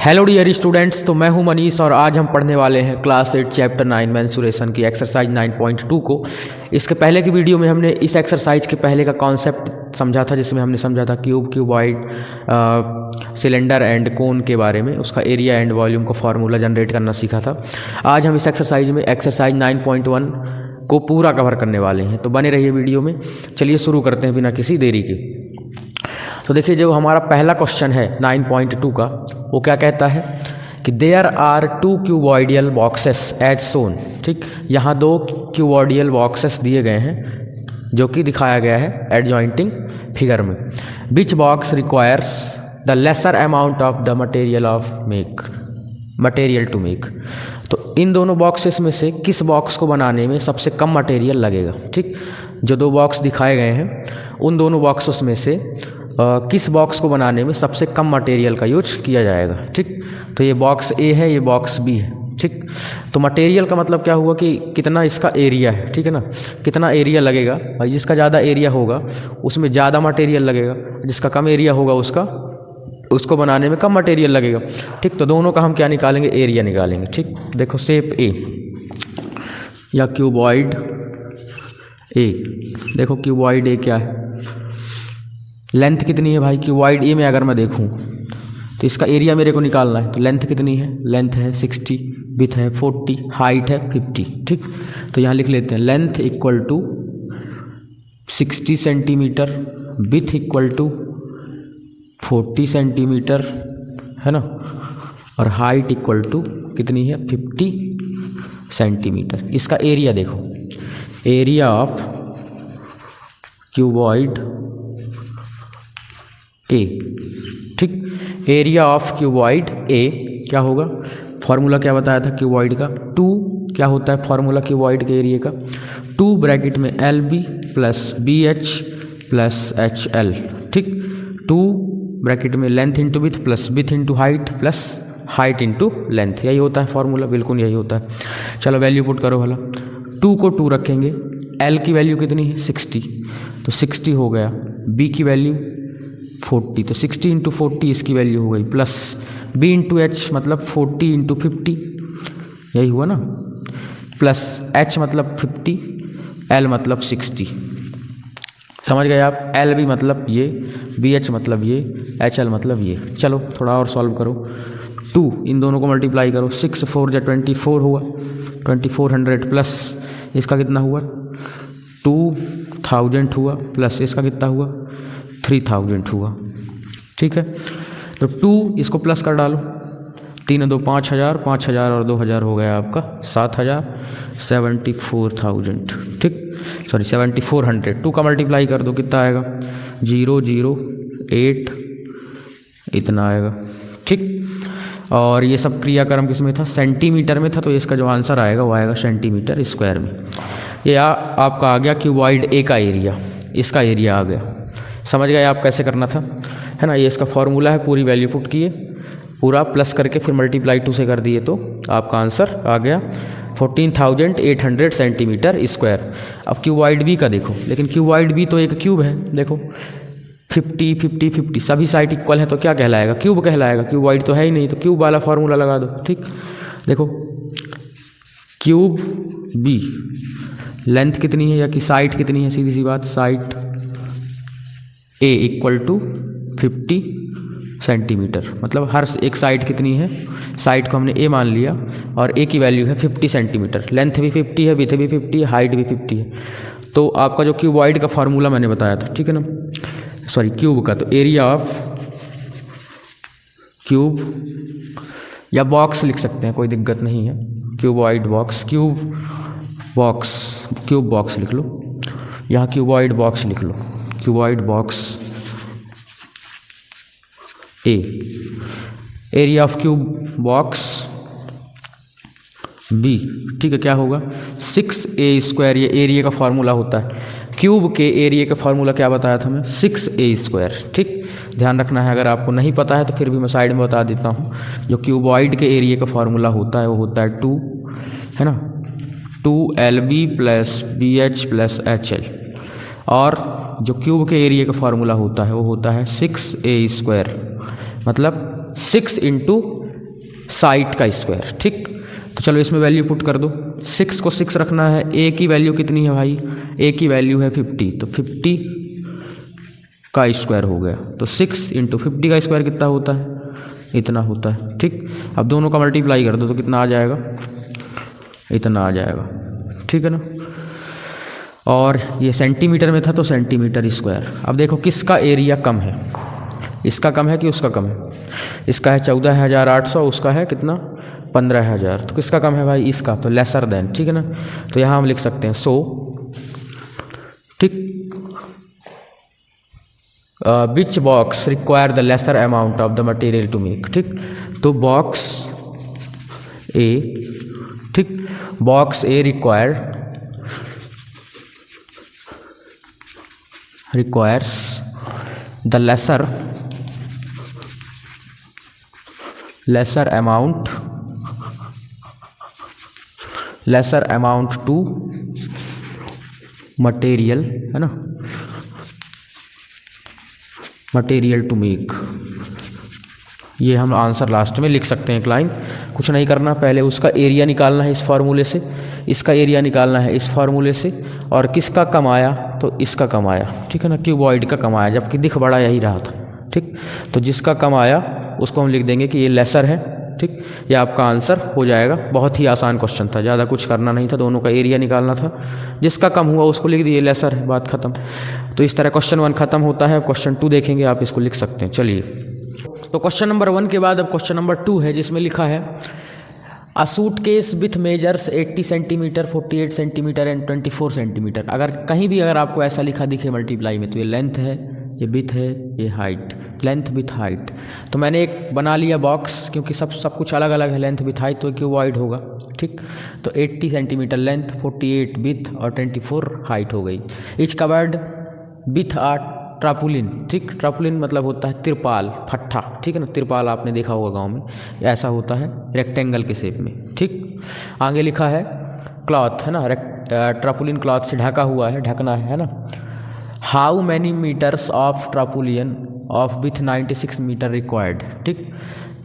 Hello dear students, तो मैं हूं मनीष और आज हम पढ़ने वाले हैं क्लास 8 चैप्टर 9 मेंसुरेशन की एक्सरसाइज 9.2 को। इसके पहले की वीडियो में हमने इस एक्सरसाइज के पहले का कॉन्सेप्ट समझा था, जिसमें हमने समझा था क्यूब, क्यूबॉइड, सिलेंडर एंड कोन के बारे में, उसका एरिया एंड वॉल्यूम का फार्मूला जनरेट करना सीखा था। आज हम इस एक्सरसाइज में एक्सरसाइज 9.1 को पूरा कवर करने वाले हैं, तो बने रहिए वीडियो में। चलिए शुरू करते हैं बिना किसी देरी के। तो देखिए, जो हमारा पहला क्वेश्चन है 9.2 का, वो क्या कहता है कि देयर आर 2 क्यूबॉइडियल बॉक्सेस एज सोन। ठीक, यहाँ 2 क्यूबॉइडियल बॉक्सेस दिए गए हैं जो कि दिखाया गया है एडजॉइंटिंग फिगर में। Which box requires the lesser amount of the material to make. तो इन दोनों बॉक्सेस में से किस बॉक्स को बनाने में सबसे कम मटेरियल लगेगा। ठीक, जो 2 बॉक्स दिखाए गए हैं उन दोनों बॉक्सेस में से किस बॉक्स को बनाने में सबसे कम मटेरियल का यूज किया जाएगा। ठीक, तो ये बॉक्स ए है, ये बॉक्स बी है। ठीक, तो मटेरियल का मतलब क्या हुआ कि कितना इसका एरिया है। ठीक है ना, कितना एरिया लगेगा, और जिसका ज़्यादा एरिया होगा उसमें ज़्यादा मटेरियल लगेगा, जिसका कम एरिया होगा उसको बनाने में कम मटेरियल लगेगा। ठीक, तो दोनों का हम क्या निकालेंगे, एरिया निकालेंगे। ठीक, देखो शेप ए या क्यूबॉइड ए, देखो क्यूबॉइड ए क्या है, लेंथ कितनी है भाई। क्यूबॉइड ए में अगर मैं देखूं तो इसका एरिया मेरे को निकालना है, तो लेंथ कितनी है, लेंथ है 60, विड्थ है 40, हाइट है 50। ठीक, तो यहाँ लिख लेते हैं length equal to 60 centimetre, width equal to 40 centimetre, है ना, और हाइट इक्वल टू कितनी है, 50 सेंटीमीटर। इसका एरिया देखो, एरिया ऑफ क्यूबॉइड ए। ठीक, एरिया ऑफ क्यूबॉइड ए क्या होगा, फॉर्मूला क्या बताया था क्यूबॉइड का, 2 क्या होता है फॉर्मूला क्यूबॉइड के एरिया का, 2 ब्रैकेट में LB plus BH plus HL। ठीक, 2 ब्रैकेट में length into width plus width into height plus height into length, यही होता है फॉर्मूला, बिल्कुल यही होता है। चलो वैल्यू पुट करो भला, 2 को 2 रखेंगे, L की वैल्यू कितनी है 60, तो 60 हो गया, B की वैल्यू 40, तो 60 इंटू 40 इसकी वैल्यू हो गई, प्लस B इंटू H मतलब 40 इंटू 50, यही हुआ ना, प्लस H मतलब 50, L मतलब 60। समझ गए आप, LB मतलब ये, BH मतलब ये, HL मतलब ये। चलो थोड़ा और सॉल्व करो, 2 इन दोनों को मल्टीप्लाई करो, 6 4 जा 24 हुआ, 2400 प्लस इसका कितना हुआ 2000 हुआ, प्लस इसका कितना हुआ 3000 हुआ। ठीक है, तो 2 इसको प्लस कर डालो, 3 2 5000, 5000 और 2000 हो गया आपका 7000, 74,000। ठीक, सॉरी 7400, 2 का मल्टीप्लाई कर दो कितना आएगा 008 इतना आएगा। ठीक, और ये सब क्रियाक्रम किस में था, सेंटीमीटर में था, तो इसका जो आंसर आएगा वो आएगा सेंटीमीटर स्क्वायर में। ये आपका आ गया क्यूबॉइड ए का एरिया, इसका एरिया आ गया। समझ गए आप कैसे करना था, है ना। ये इसका फॉर्मूला है, पूरी वैल्यू पुट किए, पूरा प्लस करके फिर मल्टीप्लाई 2 से कर दिए, तो आपका आंसर आ गया 14,800 सेंटीमीटर स्क्वायर। अब क्यूबॉइड बी का देखो, लेकिन क्यूबॉइड बी तो एक क्यूब है, देखो 50 50 50 सभी साइड इक्वल है, तो क्या कहलाएगा, क्यूब कहलाएगा, क्यूबॉइड तो है ही नहीं, तो क्यूब वाला फॉर्मूला लगा दो। ठीक, देखो क्यूब बी, लेंथ कितनी है या कि साइड कितनी है, सीधी सी बात, side A equal to 50 centimetre, मतलब हर एक साइड कितनी है, साइड को हमने ए मान लिया और ए की वैल्यू है 50 सेंटीमीटर, लेंथ भी 50 है, विड्थ भी 50 है, हाइट भी 50 है। तो आपका जो क्यूबॉइड का फार्मूला मैंने बताया था, ठीक है ना, सॉरी क्यूब का, तो एरिया ऑफ क्यूब या बॉक्स लिख सकते हैं, कोई दिक्कत नहीं है, क्यूबॉइड बॉक्स, क्यूब बॉक्स लिख लो, यहाँ क्यूबॉइड बॉक्स लिख लो, cuboid box A, area of cube box B. ठीक है, क्या होगा 6a², ये एरिया का फॉर्मूला होता है, क्यूब के एरिया का फॉर्मूला क्या बताया था मैं, 6a²। ठीक, ध्यान रखना है, अगर आपको नहीं पता है तो फिर भी मैं साइड में बता देता हूँ। जो क्यूबॉइड के एरिया का फॉर्मूला होता है वो होता है 2, है ना, 2LB plus BH plus HL, और जो क्यूब के एरिया का फार्मूला होता है वो होता है 6a², मतलब 6 इंटू साइड का स्क्वायर। ठीक, तो चलो इसमें वैल्यू पुट कर दो। 6 को 6 रखना है, ए की वैल्यू कितनी है भाई, ए की वैल्यू है 50, तो 50 का स्क्वायर हो गया। तो 6 × 50 का स्क्वायर कितना होता है, इतना होता है। ठीक, अब दोनों का मल्टीप्लाई कर दो तो कितना आ जाएगा, इतना आ जाएगा। ठीक है ना, और ये सेंटीमीटर में था तो सेंटीमीटर स्क्वायर। अब देखो किसका एरिया कम है, इसका कम है कि उसका कम है, इसका है 14,800, उसका है कितना 15,000, तो किसका कम है भाई, इसका, तो लेसर देन। ठीक है ना, तो यहाँ हम लिख सकते हैं सो, ठीक, which box require the lesser amount of the material to make. ठीक, तो बॉक्स ए, ठीक, box A requires the lesser amount to material, है ना, मटेरियल टू मेक। ये हम आंसर लास्ट में लिख सकते हैं। एक लाइन, कुछ नहीं करना, पहले उसका एरिया निकालना है इस फार्मूले से, इसका एरिया निकालना है इस फार्मूले से, और किसका कम आया, तो इसका कम आया। ठीक है ना, क्यूबॉइड का कम आया, जबकि दिख बड़ा यही रहा था। ठीक, तो जिसका कम आया उसको हम लिख देंगे कि ये लेसर है। ठीक, ये आपका आंसर हो जाएगा। बहुत ही आसान क्वेश्चन था, ज़्यादा कुछ करना नहीं था, दोनों का एरिया निकालना था, जिसका कम हुआ उसको लिख दिए लेसर है, बात खत्म। तो इस तरह क्वेश्चन 1 खत्म होता है। क्वेश्चन 2 देखेंगे, आप इसको लिख सकते हैं। चलिए, तो क्वेश्चन नंबर 1 के बाद अब क्वेश्चन नंबर 2 है, जिसमें लिखा है a suitcase with measures 80 centimetre, 48 centimetre and 24 centimetre. अगर कहीं भी अगर आपको ऐसा लिखा दिखे मल्टीप्लाई में, तो ये लेंथ है, ये विथ है, ये हाइट, लेंथ विथ हाइट। तो मैंने एक बना लिया बॉक्स, क्योंकि सब कुछ अलग अलग है, लेंथ विथ हाइट, तो क्यूबॉइड होगा। ठीक, तो 80 सेंटीमीटर लेंथ, 48 विथ और 24 हाइट हो गई। इच कवर्ड विथ आ ट्रापुलिन। ठीक, ट्रापुलिन मतलब होता है तिरपाल, फट्ठा। ठीक है ना, तिरपाल आपने देखा होगा गांव में, ऐसा होता है रेक्टेंगल के शेप में। ठीक, आगे लिखा है क्लॉथ, है ना, ट्रापुलिन क्लॉथ से ढका हुआ है, ढकना है ना। How many metres of tarpaulin of with 96 metre required. ठीक,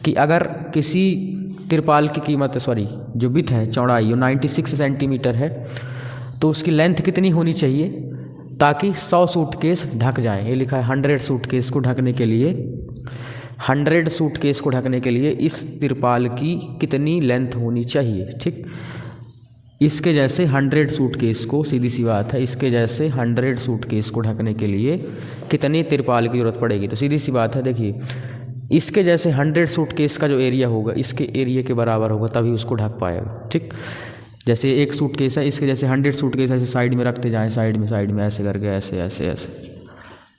कि अगर किसी तिरपाल की कीमत, सॉरी जो विथ है, चौड़ाई, 96 सेंटीमीटर है, तो उसकी लेंथ कितनी होनी चाहिए ताकि 100 सूटकेस ढक जाएं। ये लिखा है 100 सूटकेस को ढकने के लिए, 100 सूटकेस को ढकने के लिए इस तिरपाल की कितनी लेंथ होनी चाहिए। ठीक, इसके जैसे 100 सूटकेस को, सीधी सी बात है, इसके जैसे 100 सूटकेस को ढकने के लिए कितनी तिरपाल की ज़रूरत पड़ेगी। तो सीधी सी बात है, देखिए, इसके जैसे 100 सूटकेस का जो एरिया होगा, इसके एरिया के बराबर होगा, तभी उसको ढक पाएगा। ठीक, जैसे एक सूटकेस है, इसके जैसे 100 सूटकेस ऐसे साइड में रखते जाएं, साइड में ऐसे करके,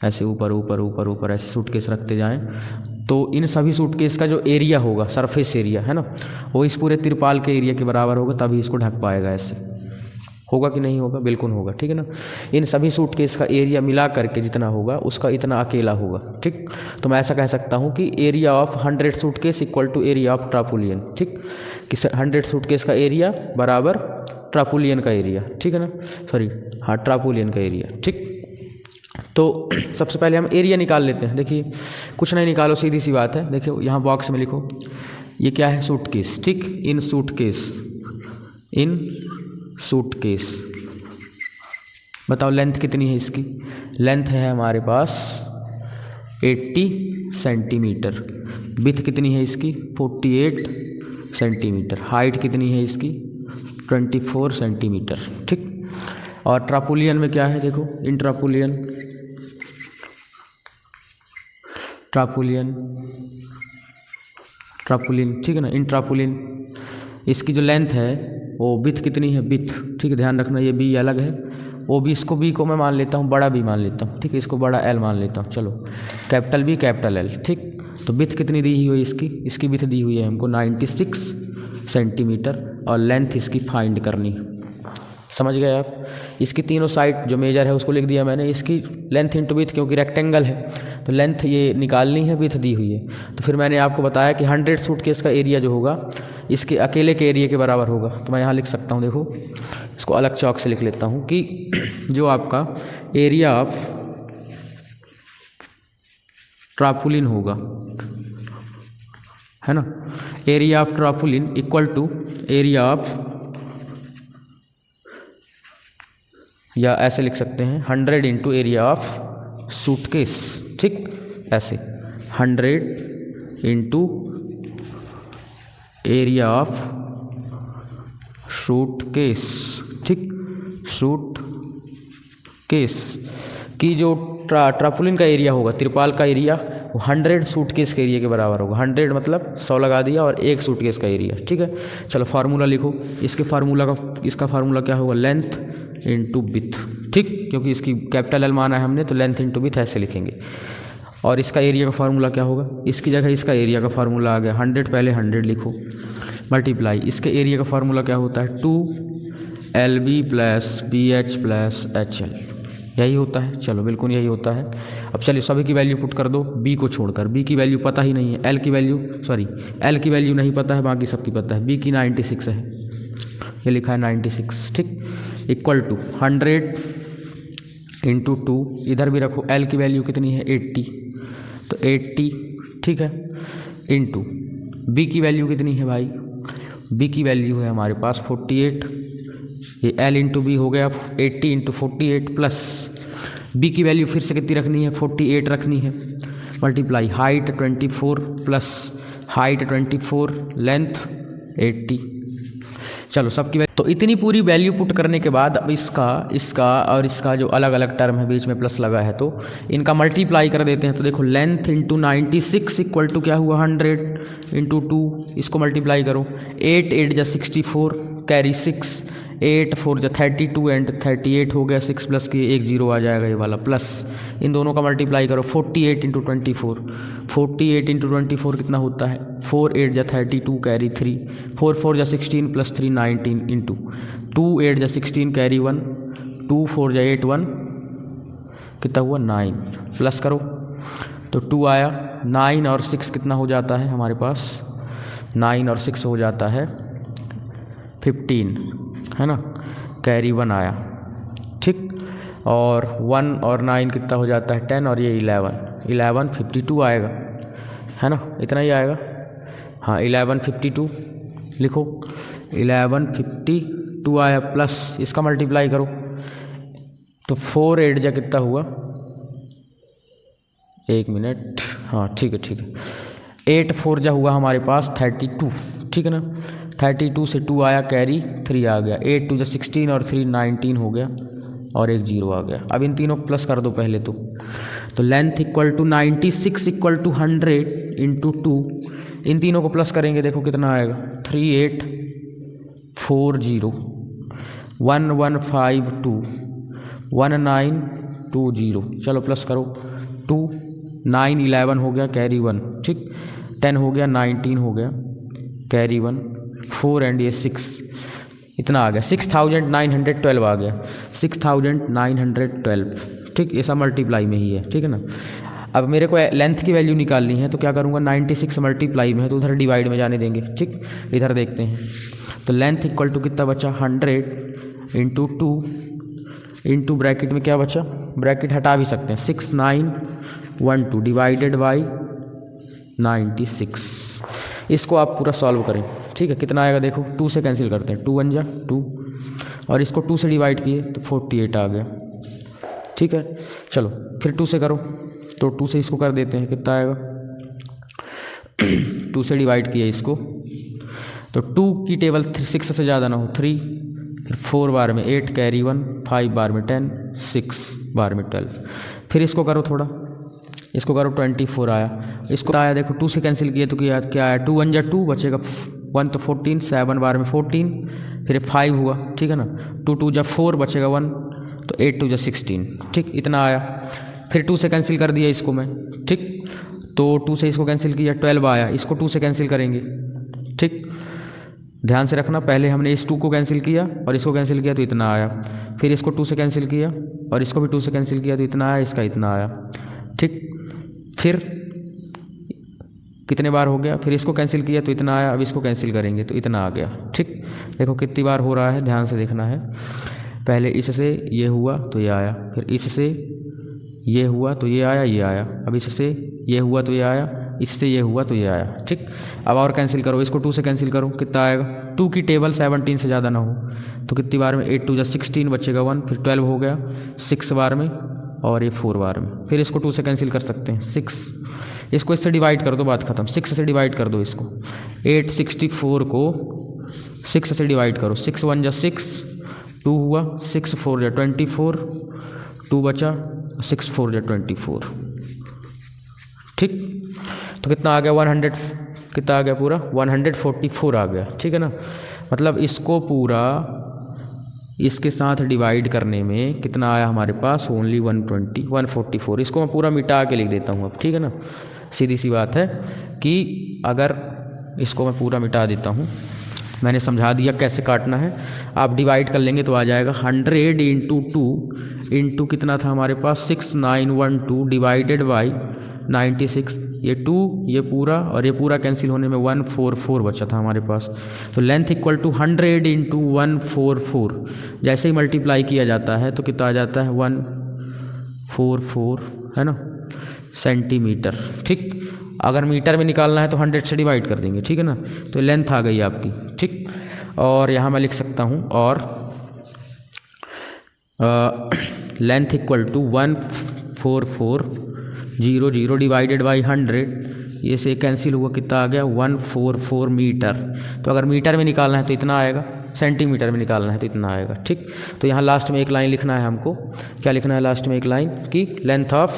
ऐसे ऊपर ऐसे सूटकेस रखते जाएं, तो इन सभी सूटकेस का जो एरिया होगा, सरफेस एरिया, है ना, वो इस पूरे तिरपाल के एरिया के बराबर होगा, तभी इसको ढक पाएगा। ऐसे होगा कि नहीं होगा, बिल्कुल होगा। ठीक है ना, इन सभी सूटकेस का एरिया मिला करके जितना होगा, उसका इतना अकेला होगा। ठीक, तो मैं ऐसा कह सकता हूँ कि area of 100 suitcase equal to area of tarpaulin. ठीक, कि 100 सूटकेस का एरिया बराबर ट्रापुलियन का एरिया। ठीक है ना, सॉरी, हाँ, ट्रापुलियन का एरिया। ठीक, तो सबसे पहले हम एरिया निकाल लेते हैं। देखिए, कुछ नहीं निकालो, सीधी सी बात है। देखिए, यहाँ बॉक्स में लिखो, ये क्या है, सूटकेस। ठीक, इन सूटकेस, बताओ लेंथ कितनी है इसकी। लेंथ है हमारे पास 80 सेंटीमीटर, विथ कितनी है इसकी 48 सेंटीमीटर, हाइट कितनी है इसकी 24 सेंटीमीटर। ठीक, और ट्रापुलियन में क्या है, देखो, इन ट्रापुलियन, ठीक है ना, इन ट्रापुलिन, इसकी जो लेंथ है वो विथ कितनी है, विथ। ठीक है, ध्यान रखना, ये बी अलग है, वो भी, इसको बी को मैं मान लेता हूँ बड़ा बी मान लेता हूँ। ठीक है, इसको बड़ा एल मान लेता हूँ। चलो, कैपिटल बी कैपिटल एल। ठीक, तो विथ कितनी दी हुई है इसकी विथ दी हुई है हमको 96 सेंटीमीटर, और लेंथ इसकी फाइंड करनी। समझ गए आप। इसकी तीनों साइड जो मेजर है उसको लिख दिया मैंने, इसकी लेंथ इंटू विथ, क्योंकि रेक्टेंगल है तो लेंथ ये निकालनी है, विथ दी हुई है। तो फिर मैंने आपको बताया कि 100 सूटकेस का एरिया जो होगा इसके अकेले के एरिया के बराबर होगा। तो मैं यहाँ लिख सकता हूँ, देखो, इसको अलग चौक से लिख लेता हूँ कि जो आपका एरिया ऑफ ट्रापुलिन होगा, है ना, area of tarpaulin equal to area of, या ऐसे लिख सकते हैं 100 इंटू एरिया ऑफ सूटकेस, ठीक, ऐसे 100 इंटू एरिया ऑफ सूटकेस, ठीक, सूटकेस की जो ट्रापुलिन का एरिया होगा, तिरपाल का एरिया, वो 100 सूटकेस के एरिया के बराबर होगा। 100 मतलब 100 लगा दिया और एक सूटकेस का एरिया, ठीक है। चलो फार्मूला लिखो, इसका फार्मूला क्या होगा, लेंथ इंटू विड्थ, ठीक, क्योंकि इसकी कैपिटल एल माना है हमने, तो लेंथ इंटू विड्थ ऐसे लिखेंगे। और इसका एरिया का फार्मूला क्या होगा, इसकी जगह इसका एरिया का फार्मूला आ गया 100, पहले 100 लिखो, मल्टीप्लाई, इसके एरिया का फार्मूला क्या होता है 2LB plus BH plus HL, यही होता है। चलो बिल्कुल यही होता है। अब चलिए सभी की वैल्यू पुट कर दो, B को छोड़कर, B की वैल्यू पता ही नहीं है, L की वैल्यू नहीं पता है, बाकी सबकी पता है। B की 96 है, ये लिखा है 96, ठीक, इक्वल टू 100 इंटू 2, इधर भी रखो, L की वैल्यू कितनी है 80, तो 80, ठीक है, इंटू B की वैल्यू कितनी है भाई, B की वैल्यू है हमारे पास 48, ये L इंटू B हो गया 80 इंटू 48 प्लस B की वैल्यू फिर से कितनी रखनी है 48 रखनी है, multiply height 24 plus height 24 length 80। चलो सबकी वैल्यू, तो इतनी पूरी वैल्यू पुट करने के बाद अब इसका और इसका जो अलग अलग टर्म है बीच में प्लस लगा है, तो इनका मल्टीप्लाई कर देते हैं। तो देखो लेंथ इंटू 96 इक्वल टू क्या हुआ 100 इंटू 2, इसको मल्टीप्लाई करो, 8 8 जा 64 कैरी 6, 8 4 जा 32 एंड 38 हो गया, 6 प्लस की 1 0 आ जाएगा ये वाला, प्लस इन दोनों का मल्टीप्लाई करो 48 इंटू 24, 48 इंटू 24 कितना होता है 4 8 जा 32 कैरी 3, 4 4 जा 16 प्लस 3 19 इंटू 2 8 जा 16 कैरी 1, 2 4 जा 8 1 कितना हुआ 9, प्लस करो तो 2 आया, 9 और 6 कितना हो जाता है हमारे पास, 9 और 6 हो जाता है 15, है ना, कैरी 1 आया, ठीक, और 1 और 9 कितना हो जाता है 10, और ये 11 52 आएगा, है ना, इतना ही आएगा, हाँ 11 52 लिखो, 11 52 आया, प्लस इसका मल्टीप्लाई करो तो 4 8 जा कितना हुआ, 1 मिनट, हाँ ठीक है, 8 4 जा हुआ हमारे पास 32, ठीक है ना, 32 से 2 आया, कैरी 3 आ गया, 8 2 जा 16 और 3 19 हो गया, और 1 0 आ गया। अब इन तीनों को प्लस कर दो पहले तो length equal to 96 equal to 100 into 2, इन तीनों को प्लस करेंगे, देखो कितना आएगा 3840 1152 1920, चलो प्लस करो, 2 9 11 हो गया, कैरी 1, ठीक, 10 हो गया, 19 हो गया, कैरी 1, 4 एंड ये 6, इतना आ गया 6912 आ गया, 6912, ठीक, ये सब मल्टीप्लाई में ही है, ठीक है ना। अब मेरे को लेंथ की वैल्यू निकालनी है, तो क्या करूँगा 96 मल्टीप्लाई में है तो उधर डिवाइड में जाने देंगे, ठीक, इधर देखते हैं, तो लेंथ इक्वल टू कितना बचा 100 इंटू 2 इंटू ब्रैकेट में क्या बचा, ब्रैकेट हटा भी सकते हैं, 6912 डिवाइडेड बाई 96, इसको आप पूरा सॉल्व करें, ठीक है, कितना आएगा देखो, 2 से कैंसिल करते हैं, 2 1 जा 2, और इसको 2 से डिवाइड किए तो 48 आ गया, ठीक है। चलो फिर 2 से करो, तो 2 से इसको कर देते हैं, कितना आएगा 2 से डिवाइड किया इसको, तो 2 की टेबल 6 से ज़्यादा ना हो, 3, फिर 4 बार में 8 कैरी 1, 5 बार में 10, 6 बार में 12, फिर इसको करो थोड़ा, इसको करो 24 आया, इसको आया देखो 2 से कैंसिल किए तो क्या आया 2 1 जा 2 बचेगा 1 तो 14, 7 बार में 14, फिर 5 हुआ, ठीक है ना, 2 2 जा 4 बचेगा 1, तो 8 2 जा 16, ठीक, इतना आया, फिर 2 से कैंसिल कर दिया इसको मैं, ठीक, तो 2 से इसको कैंसिल किया 12 आया, इसको 2 से कैंसिल करेंगे, ठीक, ध्यान से रखना, पहले हमने इस 2 को कैंसिल किया और इसको कैंसिल किया तो इतना आया, फिर इसको 2 से कैंसिल किया और इसको भी 2 से कैंसिल किया तो इतना आया, इसका इतना आया, ठीक, फिर कितने बार हो गया, फिर इसको कैंसिल किया तो इतना आया, अब इसको कैंसिल करेंगे तो इतना आ गया, ठीक, देखो कितनी बार हो रहा है, ध्यान से देखना है, पहले इससे ये हुआ तो ये आया, फिर इससे ये हुआ तो ये आया, अब इससे ये हुआ तो ये आया, इससे ये हुआ तो ये आया, ठीक, अब और कैंसिल करो, इसको 2 से कैंसिल करो, कितना आएगा, 2 की टेबल 17 से ज़्यादा ना हो तो कितनी बार में, 8 2 जा 16 बचेगा 1, फिर 12 हो गया 6 बार में और ये 4 बार में, फिर इसको 2 से कैंसिल कर सकते हैं 6, इसको इससे डिवाइड कर दो, बात खत्म, 6 से डिवाइड कर दो इसको, 864 को 6 से डिवाइड करो, 6 1 जा 6, 2 हुआ, 6 4 जा 24, 2 बचा, 6 4 जा 24, ठीक। तो कितना आ गया 100, कितना आ गया पूरा 144 आ गया, ठीक है ना। मतलब इसको पूरा इसके साथ डिवाइड करने में कितना आया हमारे पास, ओनली 144। इसको मैं पूरा मिटा के लिख देता हूँ अब, ठीक है ना। सीधी सी बात है कि अगर इसको मैं पूरा मिटा देता हूँ, मैंने समझा दिया कैसे काटना है, आप डिवाइड कर लेंगे तो आ जाएगा 100 इंटू 2 इंटू कितना था हमारे पास 6912 डिवाइडेड बाई 96, ये 2 ये पूरा और ये पूरा कैंसिल होने में 144 बचा था हमारे पास। तो लेंथ इक्वल टू 100 इंटू 144, जैसे ही मल्टीप्लाई किया जाता है तो कितना आ जाता है 144, है ना, सेंटीमीटर, ठीक। अगर मीटर में निकालना है तो 100 से डिवाइड कर देंगे, ठीक है ना। तो लेंथ आ गई आपकी, ठीक। और यहाँ मैं लिख सकता हूँ और length equal to 14400 divided by 100, ये से कैंसिल हुआ, कितना आ गया 144 मीटर। तो अगर मीटर में निकालना है तो इतना आएगा, सेंटीमीटर में निकालना है तो इतना आएगा, ठीक। तो यहाँ लास्ट में एक लाइन लिखना है हमको, क्या लिखना है लास्ट में, एक लाइन की लेंथ ऑफ,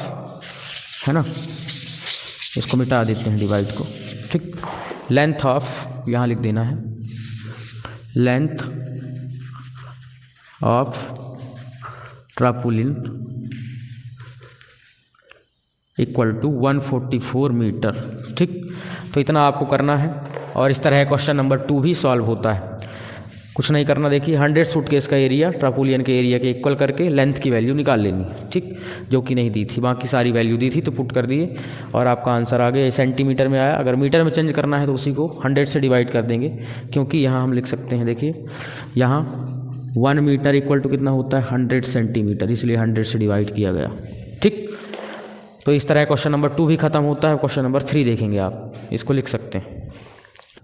है ना, इसको मिटा देते हैं डिवाइड को, ठीक। लेंथ ऑफ यहाँ लिख देना है, length of tarpaulin equal to 144 metre, ठीक। तो इतना आपको करना है और इस तरह क्वेश्चन नंबर 2 भी सॉल्व होता है। कुछ नहीं करना, देखिए 100 सूटकेस का एरिया ट्रापुलियन के एरिया के इक्वल करके लेंथ की वैल्यू निकाल लेनी, ठीक, जो कि नहीं दी थी, बाकी सारी वैल्यू दी थी तो पुट कर दिए और आपका आंसर आ गया। सेंटीमीटर में आया, अगर मीटर में चेंज करना है तो उसी को 100 से डिवाइड कर देंगे, क्योंकि यहाँ हम लिख सकते हैं, देखिए यहाँ 1 मीटर इक्वल टू कितना होता है 100 सेंटीमीटर, इसलिए 100 से डिवाइड किया गया, ठीक। तो इस तरह क्वेश्चन नंबर 2 भी खत्म होता है। क्वेश्चन नंबर 3 देखेंगे आप, इसको लिख सकते हैं।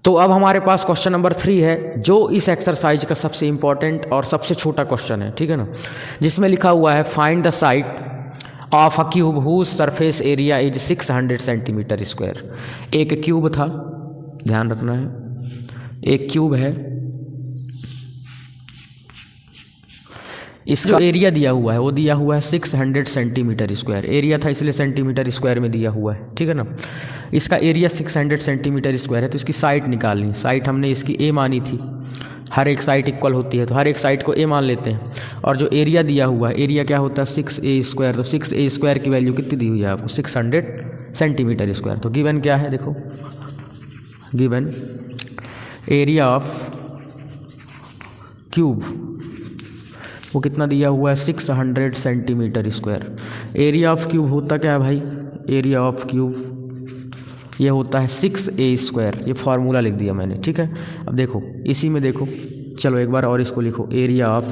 तो अब हमारे पास क्वेश्चन नंबर 3 है, जो इस एक्सरसाइज का सबसे इंपॉर्टेंट और सबसे छोटा क्वेश्चन है, ठीक है ना, जिसमें लिखा हुआ है find the side of a cube whose surface area is 600 centimetre square. एक क्यूब था, ध्यान रखना है, एक क्यूब है, इसका जो एरिया दिया हुआ है वो दिया हुआ है 600 सेंटीमीटर स्क्वायर। एरिया था इसलिए सेंटीमीटर स्क्वायर में दिया हुआ है, ठीक है ना। इसका एरिया 600 सेंटीमीटर स्क्वायर है, तो इसकी साइड निकालनी। साइड हमने इसकी ए मानी थी, हर एक साइड इक्वल होती है तो हर एक साइड को ए मान लेते हैं। और जो एरिया दिया हुआ है, एरिया क्या होता है 6a स्क्वायर, तो 6a स्क्वायर की वैल्यू कितनी दी हुई है आपको 600 सेंटीमीटर स्क्वायर। तो गिवन क्या है, देखो गिवन एरिया ऑफ क्यूब वो कितना दिया हुआ है 600 centimetre square. Area of cube होता क्या है भाई, एरिया ऑफ क्यूब ये होता है 6a स्क्वायर, ये फार्मूला लिख दिया मैंने, ठीक है। अब देखो इसी में देखो, चलो एक बार और इसको लिखो, area of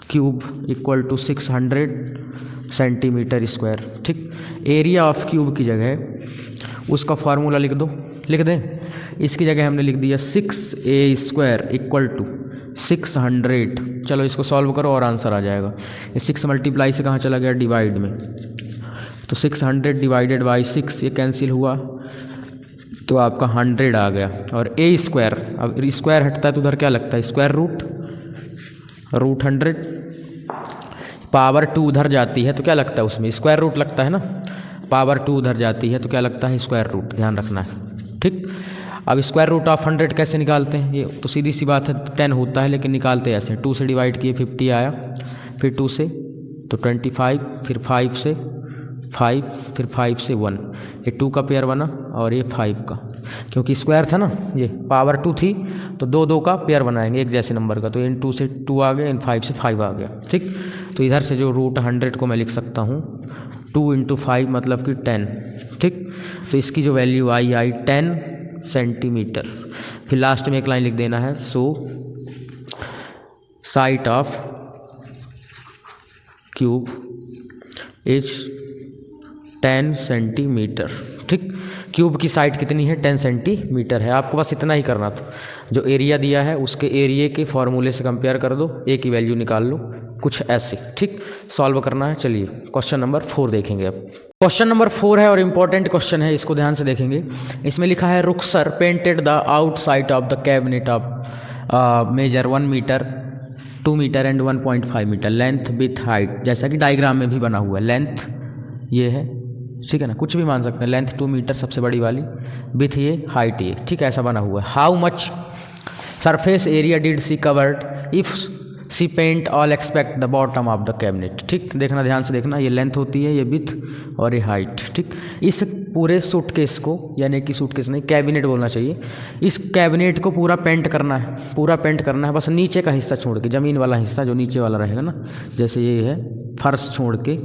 cube equal to 600 centimetre square, ठीक। एरिया ऑफ क्यूब की जगह उसका फार्मूला लिख दो, लिख दें, इसकी जगह हमने लिख दिया 6a स्क्वायर इक्वल टू 600। चलो इसको सॉल्व करो और आंसर आ जाएगा। ये 6 मल्टीप्लाई से कहाँ चला गया, डिवाइड में, तो 600 डिवाइडेड बाई 6 ये कैंसिल हुआ तो आपका 100 आ गया। और a स्क्वायर, अब स्क्वायर हटता है तो उधर क्या लगता है स्क्वायर रूट, रूट 100, पावर 2 उधर जाती है तो क्या लगता है उसमें स्क्वायर रूट लगता है ना, पावर 2 उधर जाती है तो क्या लगता है स्क्वायर रूट, ध्यान रखना है, ठीक। अब स्क्वायर रूट ऑफ 100 कैसे निकालते हैं, ये तो सीधी सी बात है 10 होता है, लेकिन निकालते ऐसे 2 से डिवाइड किए 50 आया, फिर 2 से तो 25, फिर 5 से 5, फिर 5 से 1, ये 2 का पेयर बना और ये 5 का, क्योंकि स्क्वायर था ना, ये पावर 2 थी तो 2 का पेयर बनाएंगे एक जैसे नंबर का, तो इन 2 से 2 आ गया, इन 5 से 5 आ गया, ठीक। तो इधर से जो रूट 100 को मैं लिख सकता हूँ 2 × 5 मतलब कि 10, ठीक। तो इसकी जो वैल्यू आई 10 सेंटीमीटर। फिर लास्ट में एक लाइन लिख देना है, so side of cube is 10 centimetre, ठीक। क्यूब की साइड कितनी है 10 सेंटीमीटर है। आपको बस इतना ही करना था, जो एरिया दिया है उसके एरिया के फॉर्मूले से कंपेयर कर दो, ए की वैल्यू निकाल लो, कुछ ऐसे। ठीक, सॉल्व करना है। चलिए क्वेश्चन नंबर 4 देखेंगे अब। क्वेश्चन नंबर 4 है और इम्पॉर्टेंट क्वेश्चन है, इसको ध्यान से देखेंगे। इसमें लिखा है Rukhsar painted the outside of the cabinet of measure 1 metre 2 metre and 1.5 metre length with height, जैसा कि डायग्राम में भी बना हुआ है। लेंथ ये है, ठीक है ना, कुछ भी मान सकते हैं। लेंथ 2 मीटर सबसे बड़ी वाली, विथ ये, हाइट ये, ठीक है, ऐसा बना हुआ है। How much surface area did she covered if she paint all expect the bottom of the cabinet. ठीक, देखना, ध्यान से देखना, ये लेंथ होती है, ये विथ और ये हाइट। ठीक, इस पूरे सूटकेस को, यानी कि सूटकेस नहीं, कैबिनेट बोलना चाहिए, इस कैबिनेट को पूरा पेंट करना है, पूरा पेंट करना है, बस नीचे का हिस्सा छोड़ के, ज़मीन वाला हिस्सा जो नीचे वाला रहेगा ना, जैसे ये है फर्श छोड़ के,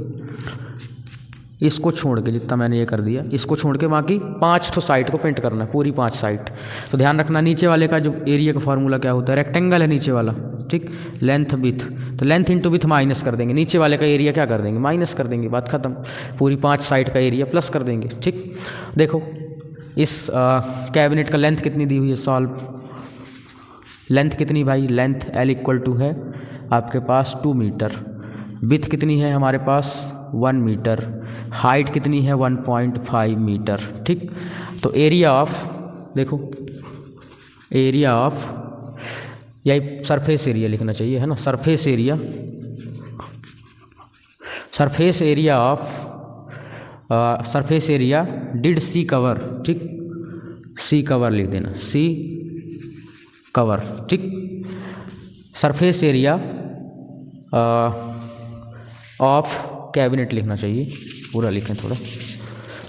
इसको छोड़ के, जितना मैंने ये कर दिया, इसको छोड़ के बाकी 5 ठो साइड को पेंट करना है, पूरी 5 साइड। तो ध्यान रखना, नीचे वाले का जो एरिया का फॉर्मूला क्या होता है, रेक्टेंगल है नीचे वाला, ठीक, लेंथ विथ, तो लेंथ इंटू विथ माइनस कर देंगे, नीचे वाले का एरिया क्या कर देंगे, माइनस कर देंगे, बात खत्म। पूरी 5 साइड का एरिया प्लस कर देंगे। ठीक, देखो इस कैबिनेट का लेंथ कितनी दी हुई है, सॉल्व। लेंथ कितनी भाई, लेंथ L इक्वल टू है आपके पास 2 मीटर, विथ कितनी है हमारे पास 1 मीटर, हाइट कितनी है 1.5 मीटर। ठीक, तो एरिया ऑफ, देखो एरिया ऑफ, यही सरफेस एरिया लिखना चाहिए, है ना, surface area, surface area of, surface area did she cover, ठीक, सी कवर लिख देना, सी कवर। ठीक, सरफेस एरिया ऑफ कैबिनेट लिखना चाहिए, पूरा लिखें थोड़ा,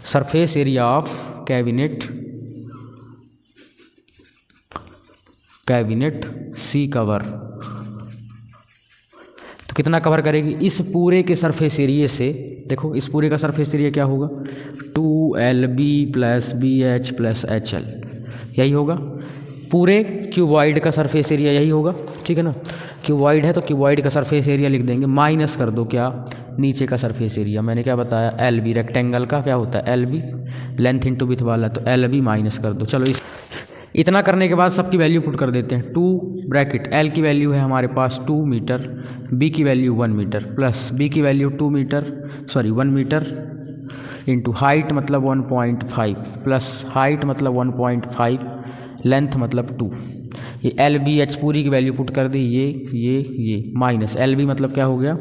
surface area of cabinet, cabinet she cover, तो कितना कवर करेगी, इस पूरे के सरफेस एरिया से, देखो इस पूरे का सरफेस एरिया क्या होगा, 2LB + BH + HL, यही होगा। पूरे क्यूबॉइड का सरफेस एरिया यही होगा, ठीक है ना, क्यूबॉइड है तो क्यूबॉइड का सरफेस एरिया लिख देंगे, माइनस कर दो क्या, नीचे का सरफेस एरिया, मैंने क्या बताया, LB, रेक्टेंगल का क्या होता है LB, लेंथ इंटू विथ वाला, तो LB माइनस कर दो। चलो इतना करने के बाद सबकी वैल्यू पुट कर देते हैं। 2 ब्रैकेट, L की वैल्यू है हमारे पास 2 मीटर, B की वैल्यू 1 मीटर, प्लस B की वैल्यू 1 मीटर इंटू हाइट मतलब 1.5, प्लस हाइट मतलब 1.5, लेंथ मतलब 2, ये LBH पूरी की वैल्यू पुट कर दी, ये माइनस LB मतलब क्या हो गया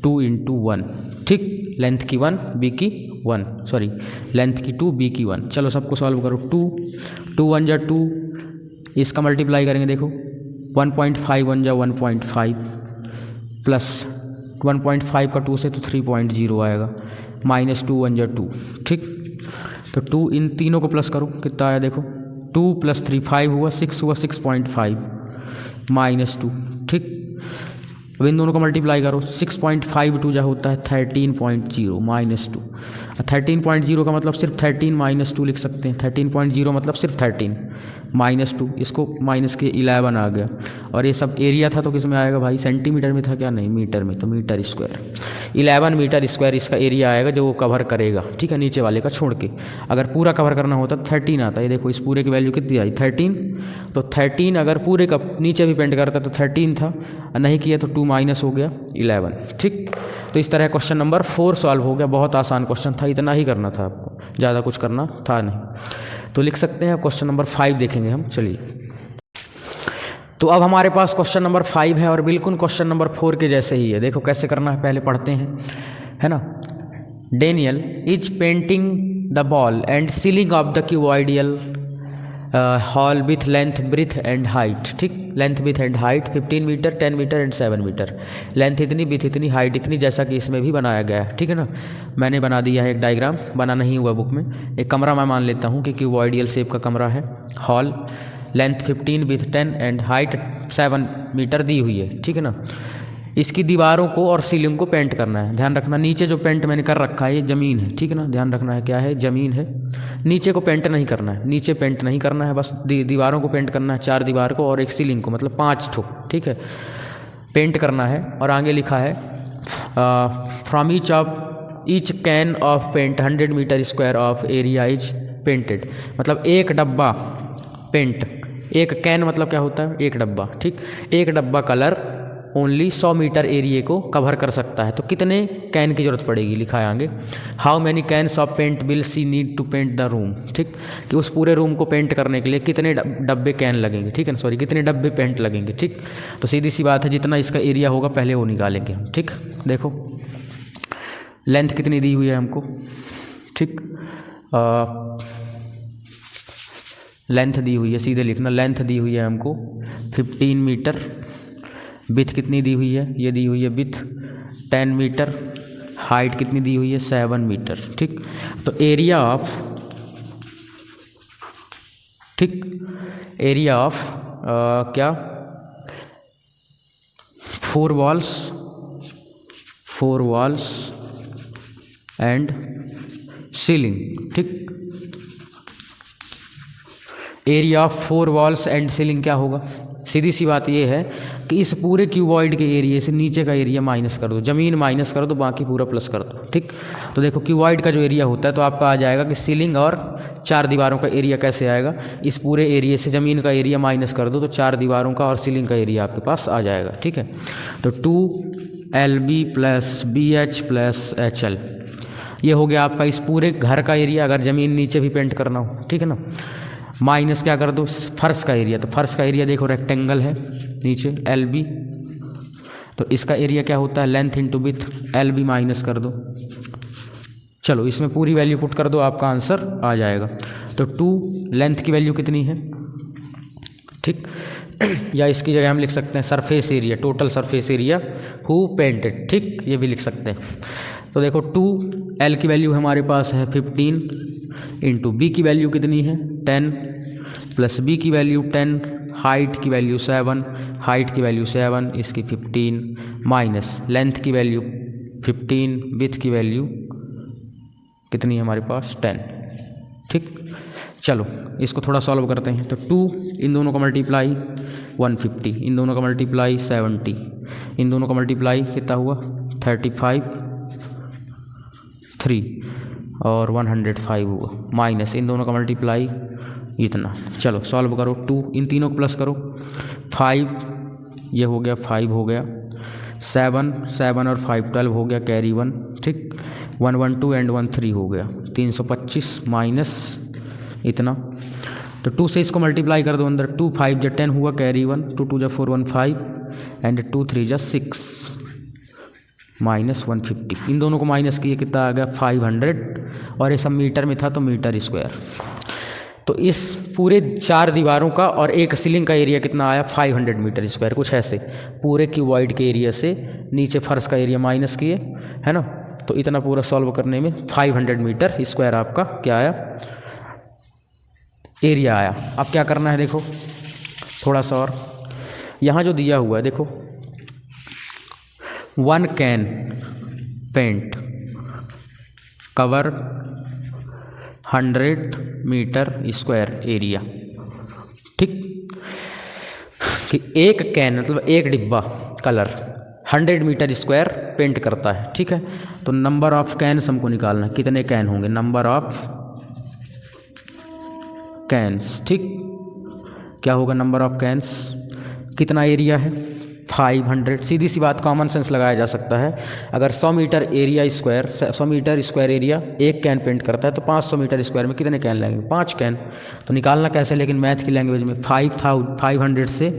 2 × 1, ठीक, लेंथ की 1, B की 1, सॉरी लेंथ की 2, B की 1। चलो सबको सॉल्व करो, 2 1 जा 2, इसका मल्टीप्लाई करेंगे, देखो 1.5 1 जा 1.5, प्लस 1.5 का 2 से तो 3.0 आएगा, -2 1 जा 2, ठीक, तो 2 इन तीनों को प्लस करो, कितना आया देखो, 2 + 3 5 हुआ, 6 हुआ, 6.5 -2, ठीक। अब इन दोनों को मल्टीप्लाई करो, 6.5 2 जा होता है 13.0 -2, 13.0 का मतलब सिर्फ 13 -2 लिख सकते हैं, 13.0 मतलब सिर्फ 13 -2, इसको माइनस के 11 आ गया, और ये सब एरिया था तो किस में आएगा भाई, सेंटीमीटर में था क्या, नहीं मीटर में, तो मीटर स्क्वायर, 11 मीटर स्क्वायर इसका एरिया आएगा जो वो कवर करेगा, ठीक है, नीचे वाले का छोड़ के। अगर पूरा कवर करना होता तो 13 आता है, देखो इस पूरे की वैल्यू कितनी आई 13, तो 13 अगर पूरे का नीचे भी पेंट करता तो 13 था, नहीं किया तो 2 माइनस हो गया 11, ठीक। तो इस तरह क्वेश्चन नंबर 4 सॉल्व हो गया, बहुत आसान क्वेश्चन था, इतना ही करना था आपको, ज़्यादा कुछ करना था नहीं। तो लिख सकते हैं क्वेश्चन नंबर 5 देखेंगे हम, चलिए। तो अब हमारे पास क्वेश्चन नंबर 5 है और बिल्कुल क्वेश्चन नंबर 4 के जैसे ही है, देखो कैसे करना है, पहले पढ़ते हैं, है ना। डेनियल इज पेंटिंग द बॉल and ceiling of the cuboidal hall with length breadth and height, ठीक, length width and height 15 metre 10 metre and 7 metre, length इतनी, ब्रिथ इतनी, हाइट इतनी, जैसा कि इसमें भी बनाया गया है, ठीक है ना। मैंने बना दिया है एक डायग्राम, बना नहीं हुआ बुक में, एक कमरा मैं मान लेता हूँ कि क्यूबॉइडियल शेप का कमरा है, hall, length 15 width 10 and height 7 metre दी हुई है, ठीक है ना। इसकी दीवारों को और सीलिंग को पेंट करना है, ध्यान रखना, नीचे जो पेंट मैंने कर रखा है ये ज़मीन है, ठीक है ना, ध्यान रखना है क्या है, ज़मीन है, नीचे को पेंट नहीं करना है, नीचे पेंट नहीं करना है, बस दीवारों को पेंट करना है, 4 दीवार को और एक सीलिंग को, मतलब 5 ठो, ठीक है, पेंट करना है। और आगे लिखा है from each can of paint 100 metre square of area is painted, मतलब एक डब्बा पेंट, एक कैन मतलब क्या होता है, एक डब्बा, ठीक। एक डब्बा कलर ओनली 100 मीटर एरिया को कवर कर सकता है, तो कितने कैन की जरूरत पड़ेगी, लिखा है आगे। How many cans of paint will she need to paint the room, ठीक, कि उस पूरे रूम को पेंट करने के लिए कितने डब्बे कैन लगेंगे, ठीक है, सॉरी कितने डब्बे पेंट लगेंगे, ठीक। तो सीधी सी बात है, जितना इसका एरिया होगा पहले वो निकालेंगे हम, ठीक। देखो लेंथ कितनी दी हुई है हमको, ठीक, लेंथ दी हुई है, सीधे लिखना, लेंथ दी हुई है हमको 15 मीटर, विथ कितनी दी हुई है, ये दी हुई है विथ 10 मीटर, हाइट कितनी दी हुई है 7 मीटर, ठीक। तो एरिया ऑफ, ठीक, एरिया ऑफ क्या, 4 वॉल्स एंड सीलिंग, ठीक। Area of 4 walls and ceiling क्या होगा, सीधी सी बात ये है कि इस पूरे क्यूबॉइड के एरिया से नीचे का एरिया माइनस कर दो, ज़मीन माइनस कर दो, बाकी पूरा प्लस कर दो, ठीक। तो देखो क्यूबॉइड का जो एरिया होता है तो आपका आ जाएगा कि सीलिंग और 4 दीवारों का एरिया कैसे आएगा, इस पूरे एरिया से ज़मीन का एरिया माइनस कर दो तो 4 दीवारों का और सीलिंग का एरिया आपके पास आ जाएगा, ठीक है। तो 2LB + BH + HL, ये हो गया आपका इस पूरे घर का एरिया, अगर ज़मीन नीचे भी पेंट करना हो, ठीक है ना। माइनस क्या कर दो, फर्श का एरिया, तो फर्श का एरिया देखो रेक्टेंगल है नीचे LB, तो इसका एरिया क्या होता है length into with, LB minus कर दो, चलो इसमें पूरी वैल्यू पुट कर दो, आपका आंसर आ जाएगा। तो 2 लेंथ की वैल्यू कितनी है, ठीक, या इसकी जगह हम लिख सकते हैं surface area, total surface area who painted, ठीक, ये भी लिख सकते हैं। तो देखो 2L की वैल्यू हमारे पास है 15 इंटू B की वैल्यू कितनी है 10 प्लस B की वैल्यू 10, हाइट की वैल्यू 7, हाइट की वैल्यू 7, इसकी 15 माइनस लेंथ की वैल्यू 15, विथ की वैल्यू कितनी है हमारे पास 10, ठीक। चलो इसको थोड़ा सॉल्व करते हैं। तो 2 इन दोनों का मल्टीप्लाई 150, इन दोनों का मल्टीप्लाई 70, इन दोनों का मल्टीप्लाई कितना हुआ 35, 3 और 105 हुआ, माइनस इन दोनों का मल्टीप्लाई इतना। चलो सॉल्व करो, 2 इन तीनों को प्लस करो, 5 ये हो गया, 5 हो गया, 7 और 5 12 हो गया, कैरी 1, ठीक, 112 एंड 13 हो गया, 325 माइनस इतना। तो 2 से इसको मल्टीप्लाई कर दो अंदर, 2 5 × 10 हुआ, कैरी 1, 2 2 × 4 15 एंड 2 3 6 माइनस 150, इन दोनों को माइनस किए कितना आ गया 500, और ये सब मीटर में था तो मीटर स्क्वायर। तो इस पूरे 4 दीवारों का और एक सीलिंग का एरिया कितना आया 500 मीटर स्क्वायर, कुछ ऐसे पूरे क्यूबॉइड के एरिया से नीचे फर्श का एरिया माइनस किए, है ना। तो इतना पूरा सॉल्व करने में 500 मीटर स्क्वायर आपका क्या आया, एरिया आया। अब क्या करना है देखो थोड़ा सा और, यहाँ जो दिया हुआ है देखो 1 can paint cover 100 metre square area, ठीक, कि एक कैन मतलब एक डिब्बा कलर 100 मीटर स्क्वायर पेंट करता है, ठीक है। तो नंबर ऑफ कैन्स हमको निकालना है, कितने कैन होंगे, नंबर ऑफ कैन्स, ठीक, क्या होगा नंबर ऑफ कैन्स, कितना एरिया है 500, सीधी सी बात कॉमन सेंस लगाया जा सकता है। अगर 100 metre area square 100 metre square area एक कैन पेंट करता है तो 500 मीटर स्क्वायर में कितने कैन लगेंगे 5 कैन। तो निकालना कैसे, लेकिन मैथ की लैंग्वेज में 500 से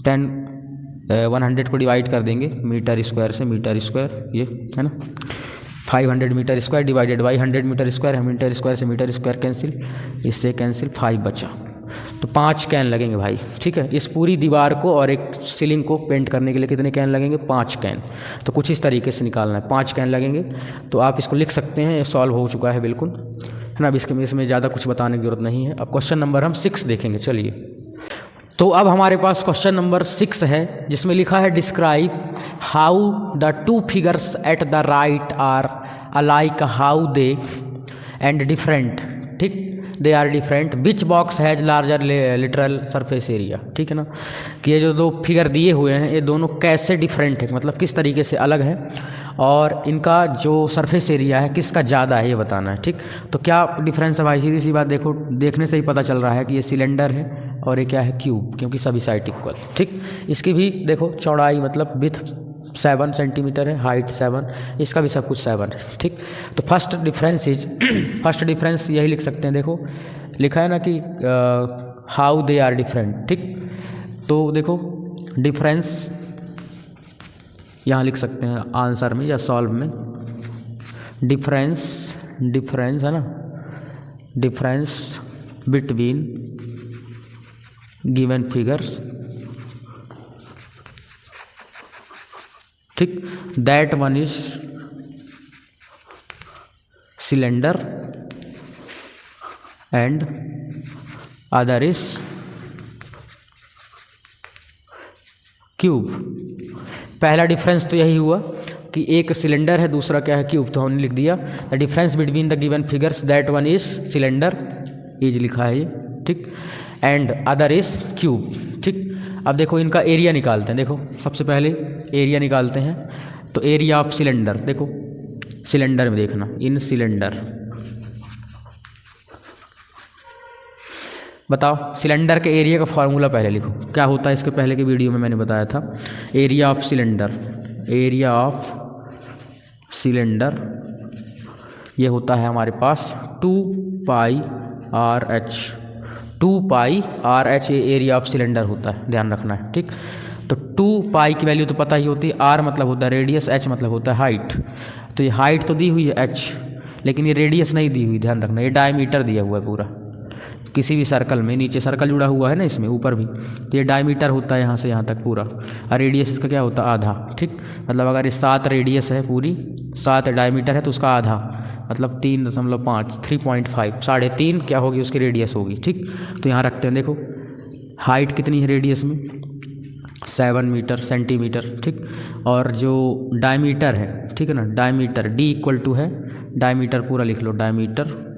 100 को डिवाइड कर देंगे मीटर स्क्वायर से, मीटर स्क्वायर ये है ना, 500 metre square divided by 100 metre square है, मीटर स्क्वायर से मीटर स्क्वायर कैंसिल, इससे कैंसिल 5 बचा, तो 5 कैन लगेंगे भाई, ठीक है। इस पूरी दीवार को और एक सीलिंग को पेंट करने के लिए कितने कैन लगेंगे 5 कैन। तो कुछ इस तरीके से निकालना है, 5 कैन लगेंगे। तो आप इसको लिख सकते हैं, ये सॉल्व हो चुका है बिल्कुल, है ना। अब इसमें ज़्यादा कुछ बताने की जरूरत नहीं है। अब क्वेश्चन नंबर हम 6 देखेंगे, चलिए। तो अब हमारे पास क्वेश्चन नंबर 6 है, जिसमें लिखा है describe how the 2 figures at the right are alike, how they and different, ठीक, they are different, which box has larger lateral surface area, ठीक है ना। कि ये जो 2 फिगर दिए हुए हैं ये दोनों कैसे डिफरेंट है, मतलब किस तरीके से अलग है और इनका जो सरफेस एरिया है किसका ज़्यादा है ये बताना है। ठीक, तो क्या डिफरेंस है भाई, सीधी सी बात, देखो देखने से ही पता चल रहा है कि ये सिलेंडर है और ये क्या है, क्यूब, क्योंकि सभी साइड इक्वल। ठीक, इसकी भी देखो चौड़ाई मतलब विड्थ 7 सेंटीमीटर है, हाइट 7, इसका भी सब कुछ 7 है। ठीक, तो फर्स्ट डिफरेंस यही लिख सकते हैं। देखो लिखा है ना कि हाउ दे आर डिफरेंट। ठीक, तो देखो डिफरेंस यहाँ लिख सकते हैं आंसर में या सॉल्व में, डिफरेंस है ना, डिफरेंस बिटवीन गिवन फिगर्स, ठीक, that one is cylinder and other is cube. पहला डिफरेंस तो यही हुआ कि एक सिलेंडर है, दूसरा क्या है, क्यूब, तो हमने लिख दिया the difference between the given figures that one is cylinder, is लिखा है ये। ठीक, एंड अदर इज क्यूब। ठीक, अब देखो इनका एरिया निकालते हैं। देखो सबसे पहले एरिया निकालते हैं, तो एरिया ऑफ सिलेंडर, देखो सिलेंडर में देखना, इन सिलेंडर, बताओ सिलेंडर के एरिया का फॉर्मूला पहले लिखो, क्या होता है इसके पहले के वीडियो में मैंने बताया था। Area of cylinder, area of cylinder ये होता है हमारे पास 2 पाई आर एच, 2 पाई आर एच ये एरिया ऑफ सिलेंडर होता है, ध्यान रखना है। ठीक, तो 2 पाई की वैल्यू तो पता ही होती है, आर मतलब होता है रेडियस, एच मतलब होता है हाइट। तो ये हाइट तो दी हुई है एच, लेकिन ये रेडियस नहीं दी हुई, ध्यान रखना, ये डायमीटर दिया हुआ है पूरा, किसी भी सर्कल में, नीचे सर्कल जुड़ा हुआ है ना इसमें, ऊपर भी, तो ये डायमीटर होता है यहाँ से यहाँ तक पूरा, और रेडियस इसका क्या होता है, आधा। ठीक, मतलब अगर ये 7 रेडियस है पूरी, 7 डायमीटर है तो उसका आधा मतलब 3.5, 3.5, 3.5 क्या होगी उसकी रेडियस होगी। ठीक, तो यहाँ रखते हैं, देखो हाइट कितनी है रेडियस में, 7 मीटर सेंटीमीटर। ठीक, और जो डायमीटर है, ठीक है ना, डायमीटर D इक्वल टू है, डायमीटर पूरा लिख लो, डायमीटर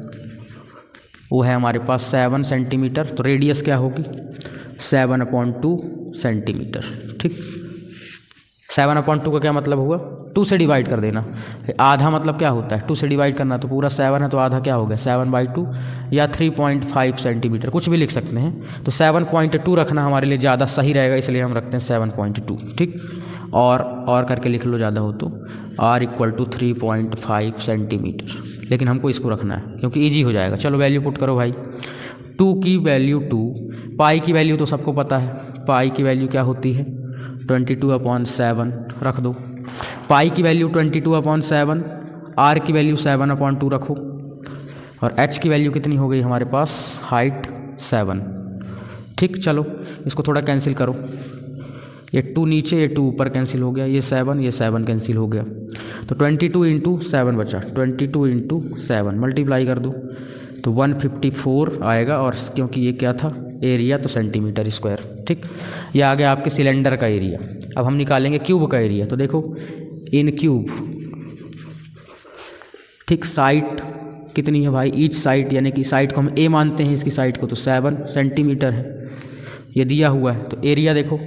वो है हमारे पास 7 सेंटीमीटर, तो रेडियस क्या होगी 7/2 सेंटीमीटर। ठीक, 7/2 का क्या मतलब हुआ, 2 से डिवाइड कर देना, आधा मतलब क्या होता है 2 से डिवाइड करना, तो पूरा 7 है तो आधा क्या हो गया 7/2 या 3.5 सेंटीमीटर, कुछ भी लिख सकते हैं। तो 7.2 रखना हमारे लिए ज़्यादा सही रहेगा, इसलिए हम रखते हैं 7.2। ठीक, और करके लिख लो ज़्यादा हो तो, R इक्वल टू 3.5 सेंटीमीटर, लेकिन हमको इसको रखना है क्योंकि ईजी हो जाएगा। चलो वैल्यू पुट करो भाई, 2 की वैल्यू 2, पाई की वैल्यू तो सबको पता है, पाई की वैल्यू क्या होती है 22/7 रख दो, पाई की वैल्यू 22/7, R की वैल्यू 7/2 रखो, और H की वैल्यू कितनी हो गई हमारे पास, हाइट 7। ठीक, चलो इसको थोड़ा कैंसिल करो, ये 2 नीचे, ये 2 ऊपर कैंसिल हो गया, ये 7 कैंसिल हो गया, तो 22 इंटू 7 बचा, 22 इंटू 7 मल्टीप्लाई कर दो तो 154 आएगा, और क्योंकि ये क्या था एरिया तो सेंटीमीटर स्क्वायर। ठीक, ये आ गया आपके सिलेंडर का एरिया। अब हम निकालेंगे क्यूब का एरिया, तो देखो इन क्यूब, ठीक, साइड कितनी है भाई, ईच साइड यानी कि साइड को हम ए मानते हैं, इसकी साइड को, तो 7 सेंटीमीटर है, ये दिया हुआ है। तो एरिया देखो,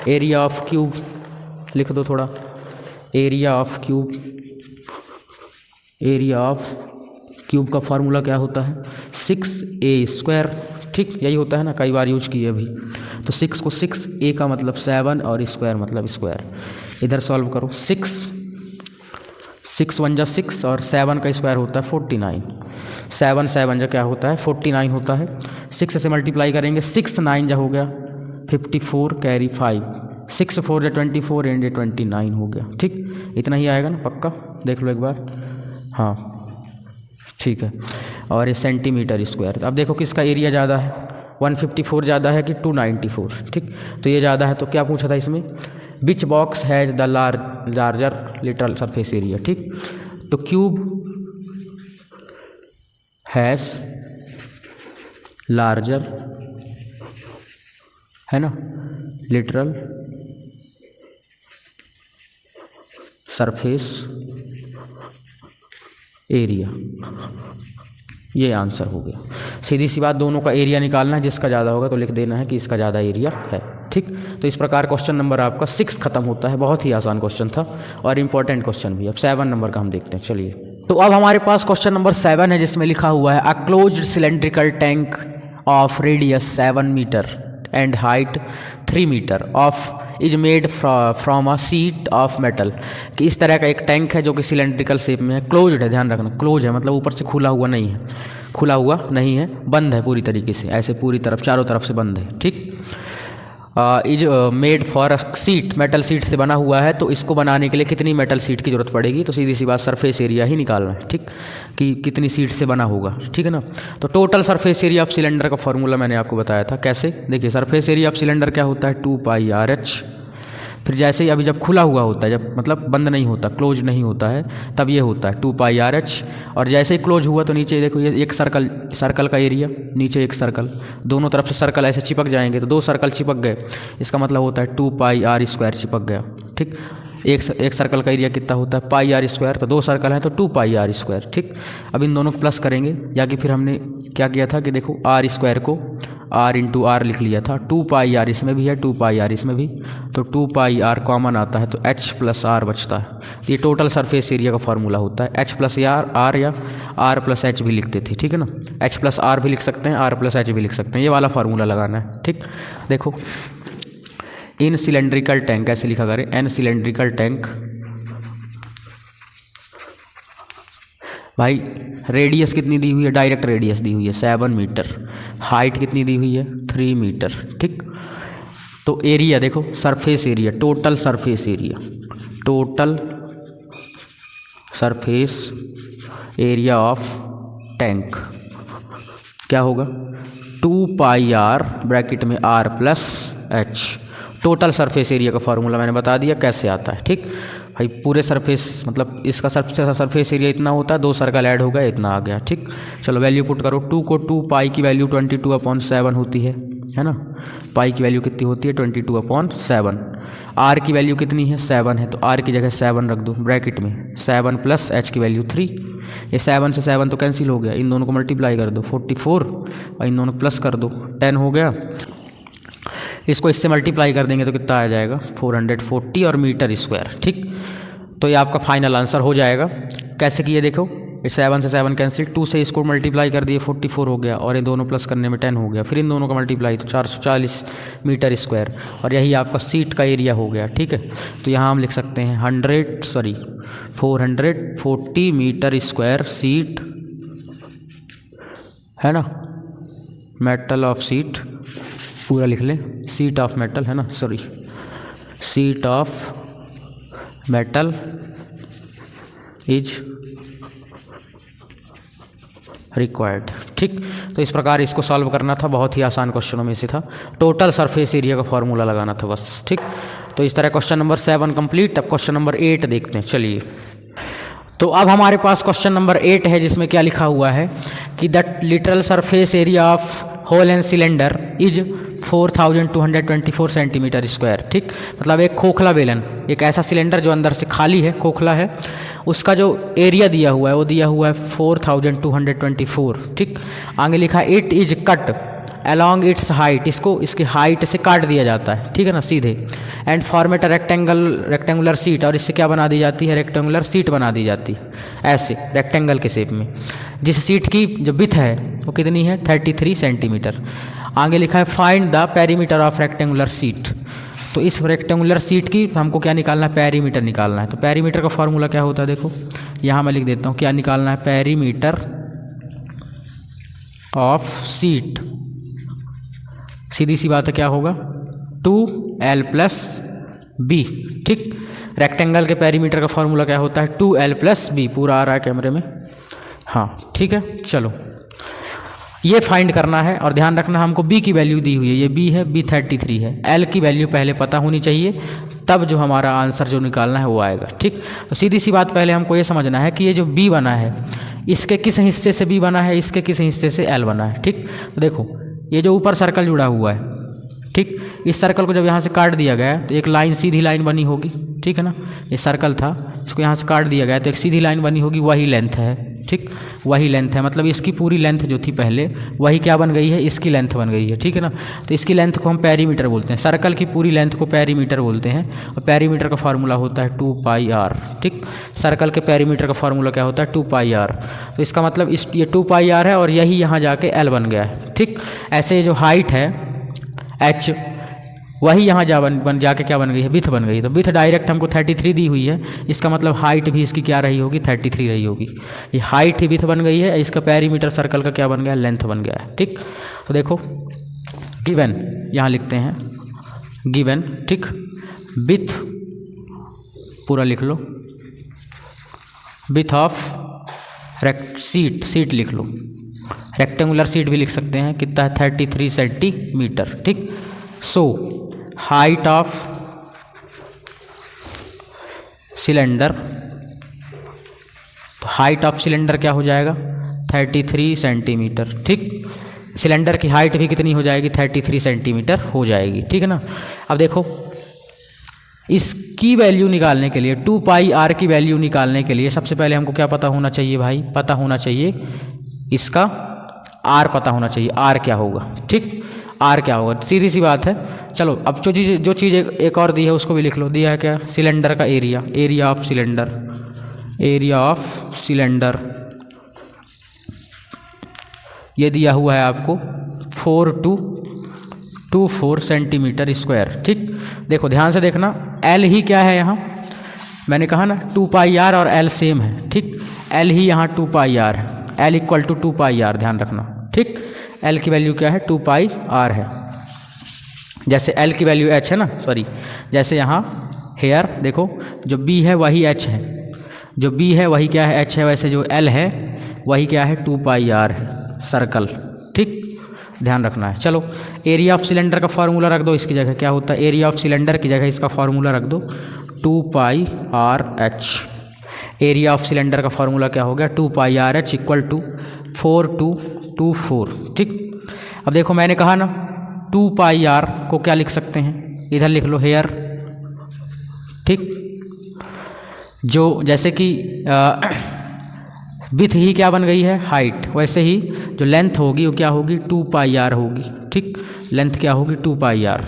एरिया ऑफ क्यूब लिख दो थोड़ा, area of cube, area of cube का फार्मूला क्या होता है 6a²। ठीक, यही होता है ना, कई बार यूज किए अभी। तो 6 को 6a का मतलब 7 और स्क्वायर मतलब स्क्वायर, इधर सॉल्व करो, 6 1 जा 6 और 7 का स्क्वायर होता है 49, 7 7 जा क्या होता है 49 होता है, 6 से मल्टीप्लाई करेंगे, 6 9 जा हो गया 54 कैरी 5, 6 4 जा 24 एंड 29 हो गया। ठीक, इतना ही आएगा ना, पक्का देख लो एक बार, हाँ ठीक है। और ये सेंटीमीटर स्क्वायर, अब देखो किसका एरिया ज़्यादा है, 154 ज़्यादा है कि 294। ठीक, तो ये ज़्यादा है, तो क्या पूछा था इसमें, which box has the larger lateral surface area. ठीक, तो क्यूब हैज़ लार्जर, है ना, लिटरल सरफेस एरिया, ये आंसर हो गया। सीधी सी बात, दोनों का एरिया निकालना है, जिसका ज़्यादा होगा तो लिख देना है कि इसका ज़्यादा एरिया है। ठीक। तो इस प्रकार क्वेश्चन नंबर आपका 6 खत्म होता है। बहुत ही आसान क्वेश्चन था और इंपॉर्टेंट क्वेश्चन भी। अब 7 नंबर का हम देखते हैं। चलिए, तो अब हमारे पास क्वेश्चन नंबर 7 है, जिसमें लिखा हुआ है a closed cylindrical tank of radius 7 metre and height 3 metre of is made from a sheet of metal. कि इस तरह का एक टैंक है जो कि सिलेंड्रिकल शेप में है, क्लोज्ड है, ध्यान रखना क्लोज है मतलब ऊपर से खुला हुआ नहीं है, खुला हुआ नहीं है, बंद है पूरी तरीके से, ऐसे पूरी तरफ चारों तरफ से बंद है, ठीक। Is made for seat, metal seat से बना हुआ है। तो इसको बनाने के लिए कितनी मेटल सीट की ज़रूरत पड़ेगी? तो सीधी सी बात सरफेस एरिया ही निकालना है, ठीक, कि कितनी सीट से बना होगा, ठीक है ना। तो total surface area of cylinder का फॉर्मूला मैंने आपको बताया था। कैसे? देखिए, सरफेस एरिया ऑफ सिलेंडर क्या होता है? 2πRh। फिर जैसे ही अभी जब खुला हुआ होता है, जब मतलब बंद नहीं होता, क्लोज नहीं होता है, तब ये होता है 2πRh। और जैसे ही क्लोज हुआ तो नीचे देखो ये एक सर्कल का एरिया, नीचे एक सर्कल, दोनों तरफ से सर्कल ऐसे चिपक जाएंगे तो 2 सर्कल चिपक गए, इसका मतलब होता है 2πr² चिपक गया, ठीक। एक सर्कल का एरिया कितना होता है? πr²। तो 2 सर्कल हैं तो 2πr², ठीक। अब इन दोनों को प्लस करेंगे, या कि फिर हमने क्या किया था कि देखो r² को r इंटू आर लिख लिया था। 2πr इसमें भी है, 2πr इसमें भी, तो 2πr कॉमन आता है तो h प्लस r बचता है। ये टोटल सरफेस एरिया का फार्मूला होता है। h प्लस r या r प्लस h भी लिखते थे, ठीक है ना। h प्लस r भी लिख सकते हैं, r प्लस h भी लिख सकते हैं, ये वाला फार्मूला लगाना है, ठीक। देखो, इन सिलेंड्रिकल टैंक ऐसे लिखा करें, एन सिलेंड्रिकल टैंक, भाई रेडियस कितनी दी हुई है? डायरेक्ट रेडियस दी हुई है 7 मीटर, हाइट कितनी दी हुई है? 3 मीटर, ठीक। तो एरिया देखो, surface area, total surface area, total surface area of tank क्या होगा? 2πr ब्रैकेट में r plus h। Total surface area का फार्मूला मैंने बता दिया कैसे आता है, ठीक। भाई पूरे सरफेस मतलब इसका सरफेस एरिया इतना होता है, 2 सर्कल ऐड हो गए, इतना आ गया, ठीक। चलो वैल्यू पुट करो। 2 को 2π की वैल्यू 22/7 होती है ना। पाई की वैल्यू कितनी होती है? 22/7। r की वैल्यू कितनी है? 7 है, तो r की जगह 7 रख दो ब्रैकेट में, 7 प्लस h की वैल्यू 3। ये 7 से 7 तो कैंसिल हो गया, इन दोनों को मल्टीप्लाई कर दो 44 और इन दोनों को प्लस कर दो 10 हो गया। इसको इससे मल्टीप्लाई कर देंगे तो कितना आ जाएगा? 440 और मीटर स्क्वायर, ठीक। तो ये आपका फाइनल आंसर हो जाएगा। कैसे किए देखो, ये 7 से 7 कैंसिल, 2 से इसको मल्टीप्लाई कर दिए 44 हो गया, और ये दोनों प्लस करने में 10 हो गया, फिर इन दोनों का मल्टीप्लाई तो 440 मीटर स्क्वायर, और यही आपका सीट का एरिया हो गया, ठीक है। तो यहाँ हम लिख सकते हैं 440 मीटर स्क्वायर सीट है ना, मेटल ऑफ सीट, पूरा लिख लें, सीट ऑफ मेटल है ना, sorry, seat of metal is required, ठीक। तो इस प्रकार इसको सॉल्व करना था, बहुत ही आसान क्वेश्चनों में से था। टोटल सरफेस एरिया का फॉर्मूला लगाना था बस, ठीक। तो इस तरह क्वेश्चन नंबर 7 कंप्लीट। अब क्वेश्चन नंबर 8 देखते हैं, चलिए। तो अब हमारे पास क्वेश्चन नंबर 8 है, जिसमें क्या लिखा हुआ है कि the literal surface area of whole and cylinder is 4224 centimetre square, ठीक। मतलब एक खोखला बेलन, एक ऐसा सिलेंडर जो अंदर से खाली है, खोखला है, उसका जो एरिया दिया हुआ है वो दिया हुआ है 4224, ठीक। आगे लिखा है it is cut along its height, इसको इसकी हाइट से काट दिया जाता है, ठीक है ना, सीधे। एंड फॉर्मेट रेक्टेंगुलर सीट, और इससे क्या बना दी जाती है? रेक्टेंगुलर सीट बना दी जाती है, ऐसे रेक्टेंगल के शेप में, जिस सीट की जो विड्थ है वो कितनी है? 33 सेंटीमीटर। आगे लिखा है find the perimeter of rectangular seat. तो इस रेक्टेंगुलर सीट की हमको क्या निकालना है? पेरीमीटर निकालना है। तो पेरीमीटर का फॉर्मूला क्या होता है? देखो यहाँ मैं लिख देता हूँ, क्या निकालना है? पेरीमीटर ऑफ सीट, सीधी सी बात है, क्या होगा? 2l + b, ठीक। रेक्टेंगल के पेरीमीटर का फॉर्मूला क्या होता है? 2l + b। पूरा आ रहा है कैमरे में? हाँ, ठीक है। चलो ये फाइंड करना है, और ध्यान रखना हमको b की वैल्यू दी हुई है, ये b है, b 33 है, l की वैल्यू पहले पता होनी चाहिए, तब जो हमारा आंसर जो निकालना है वो आएगा, ठीक। तो सीधी सी बात, पहले हमको ये समझना है कि ये जो b बना है, इसके किस हिस्से से b बना है, इसके किस हिस्से से l बना है, ठीक। तो देखो ये जो ऊपर सर्कल जुड़ा हुआ है, ठीक, इस सर्कल को जब यहाँ से काट दिया गया तो एक लाइन, सीधी लाइन बनी होगी, ठीक है ना। ये सर्कल था, इसको यहाँ से काट दिया गया तो एक सीधी लाइन बनी होगी, वही लेंथ है, ठीक, वही लेंथ है, मतलब इसकी पूरी लेंथ जो थी पहले वही क्या बन गई है, इसकी लेंथ बन गई है, ठीक है ना। तो इसकी लेंथ को हम पेरीमीटर बोलते हैं, सर्कल की पूरी लेंथ को पेरीमीटर बोलते हैं, और पेरीमीटर का फार्मूला होता है 2πr, ठीक। सर्कल के पेरीमीटर का फार्मूला क्या होता है, 2πr। तो इसका मतलब ये 2πr है और यही यहाँ जाके l बन गया है, ठीक। ऐसे जो हाइट है h, वही यहाँ जाके क्या बन गई है, विथ बन गई है। तो विथ डायरेक्ट हमको 33 दी हुई है, इसका मतलब हाइट भी इसकी क्या रही होगी, 33 रही होगी। ये हाइट ही विथ बन गई है, इसका पेरीमीटर सर्कल का क्या बन गया, लेंथ बन गया है, ठीक। तो देखो गिवन, यहाँ लिखते हैं गिवन, ठीक। विथ पूरा लिख लो, विथ ऑफ सीट लिख लो, रेक्टेंगुलर सीट भी लिख सकते हैं, कितना है 33 सेंटीमीटर, ठीक। सो हाइट ऑफ सिलेंडर, तो हाइट ऑफ सिलेंडर क्या हो जाएगा, 33 सेंटीमीटर, ठीक। सिलेंडर की हाइट भी कितनी हो जाएगी, 33 सेंटीमीटर हो जाएगी, ठीक है ना। अब देखो इसकी वैल्यू निकालने के लिए, 2πr की वैल्यू निकालने के लिए सबसे पहले हमको क्या पता होना चाहिए भाई, पता होना चाहिए इसका r पता होना चाहिए, r क्या होगा, ठीक। r क्या होगा, सीधी सी बात है। चलो अब जो चीज़ एक और दी है उसको भी लिख लो, दिया है क्या, सिलेंडर का area, area of cylinder, area of cylinder ये दिया हुआ है आपको 4224 सेंटीमीटर स्क्वायर, ठीक। देखो ध्यान से देखना, l ही क्या है यहाँ, मैंने कहा ना 2πr और l सेम है, ठीक। l ही यहाँ 2πr है, l इक्वल टू 2πr, ध्यान रखना, ठीक। l की वैल्यू क्या है, 2πr है। जैसे l की वैल्यू h है ना, सॉरी, जैसे यहाँ हेयर देखो जो b है वही h है, जो b है वही क्या है, h है, वैसे जो l है वही क्या है, 2πr है, सर्कल, ठीक, ध्यान रखना है। चलो एरिया ऑफ सिलेंडर का फार्मूला रख दो, इसकी जगह क्या होता है, एरिया ऑफ सिलेंडर की जगह इसका फार्मूला रख दो 2πrh। एरिया ऑफ सिलेंडर का फार्मूला क्या हो गया, 2πrh इक्वल टू 4224, ठीक। अब देखो मैंने कहा ना 2πr को क्या लिख सकते हैं, इधर लिख लो हेयर, ठीक। जो जैसे कि विथ ही क्या बन गई है, हाइट, वैसे ही जो लेंथ होगी वो क्या होगी, 2πr होगी, ठीक। लेंथ क्या होगी, 2πr,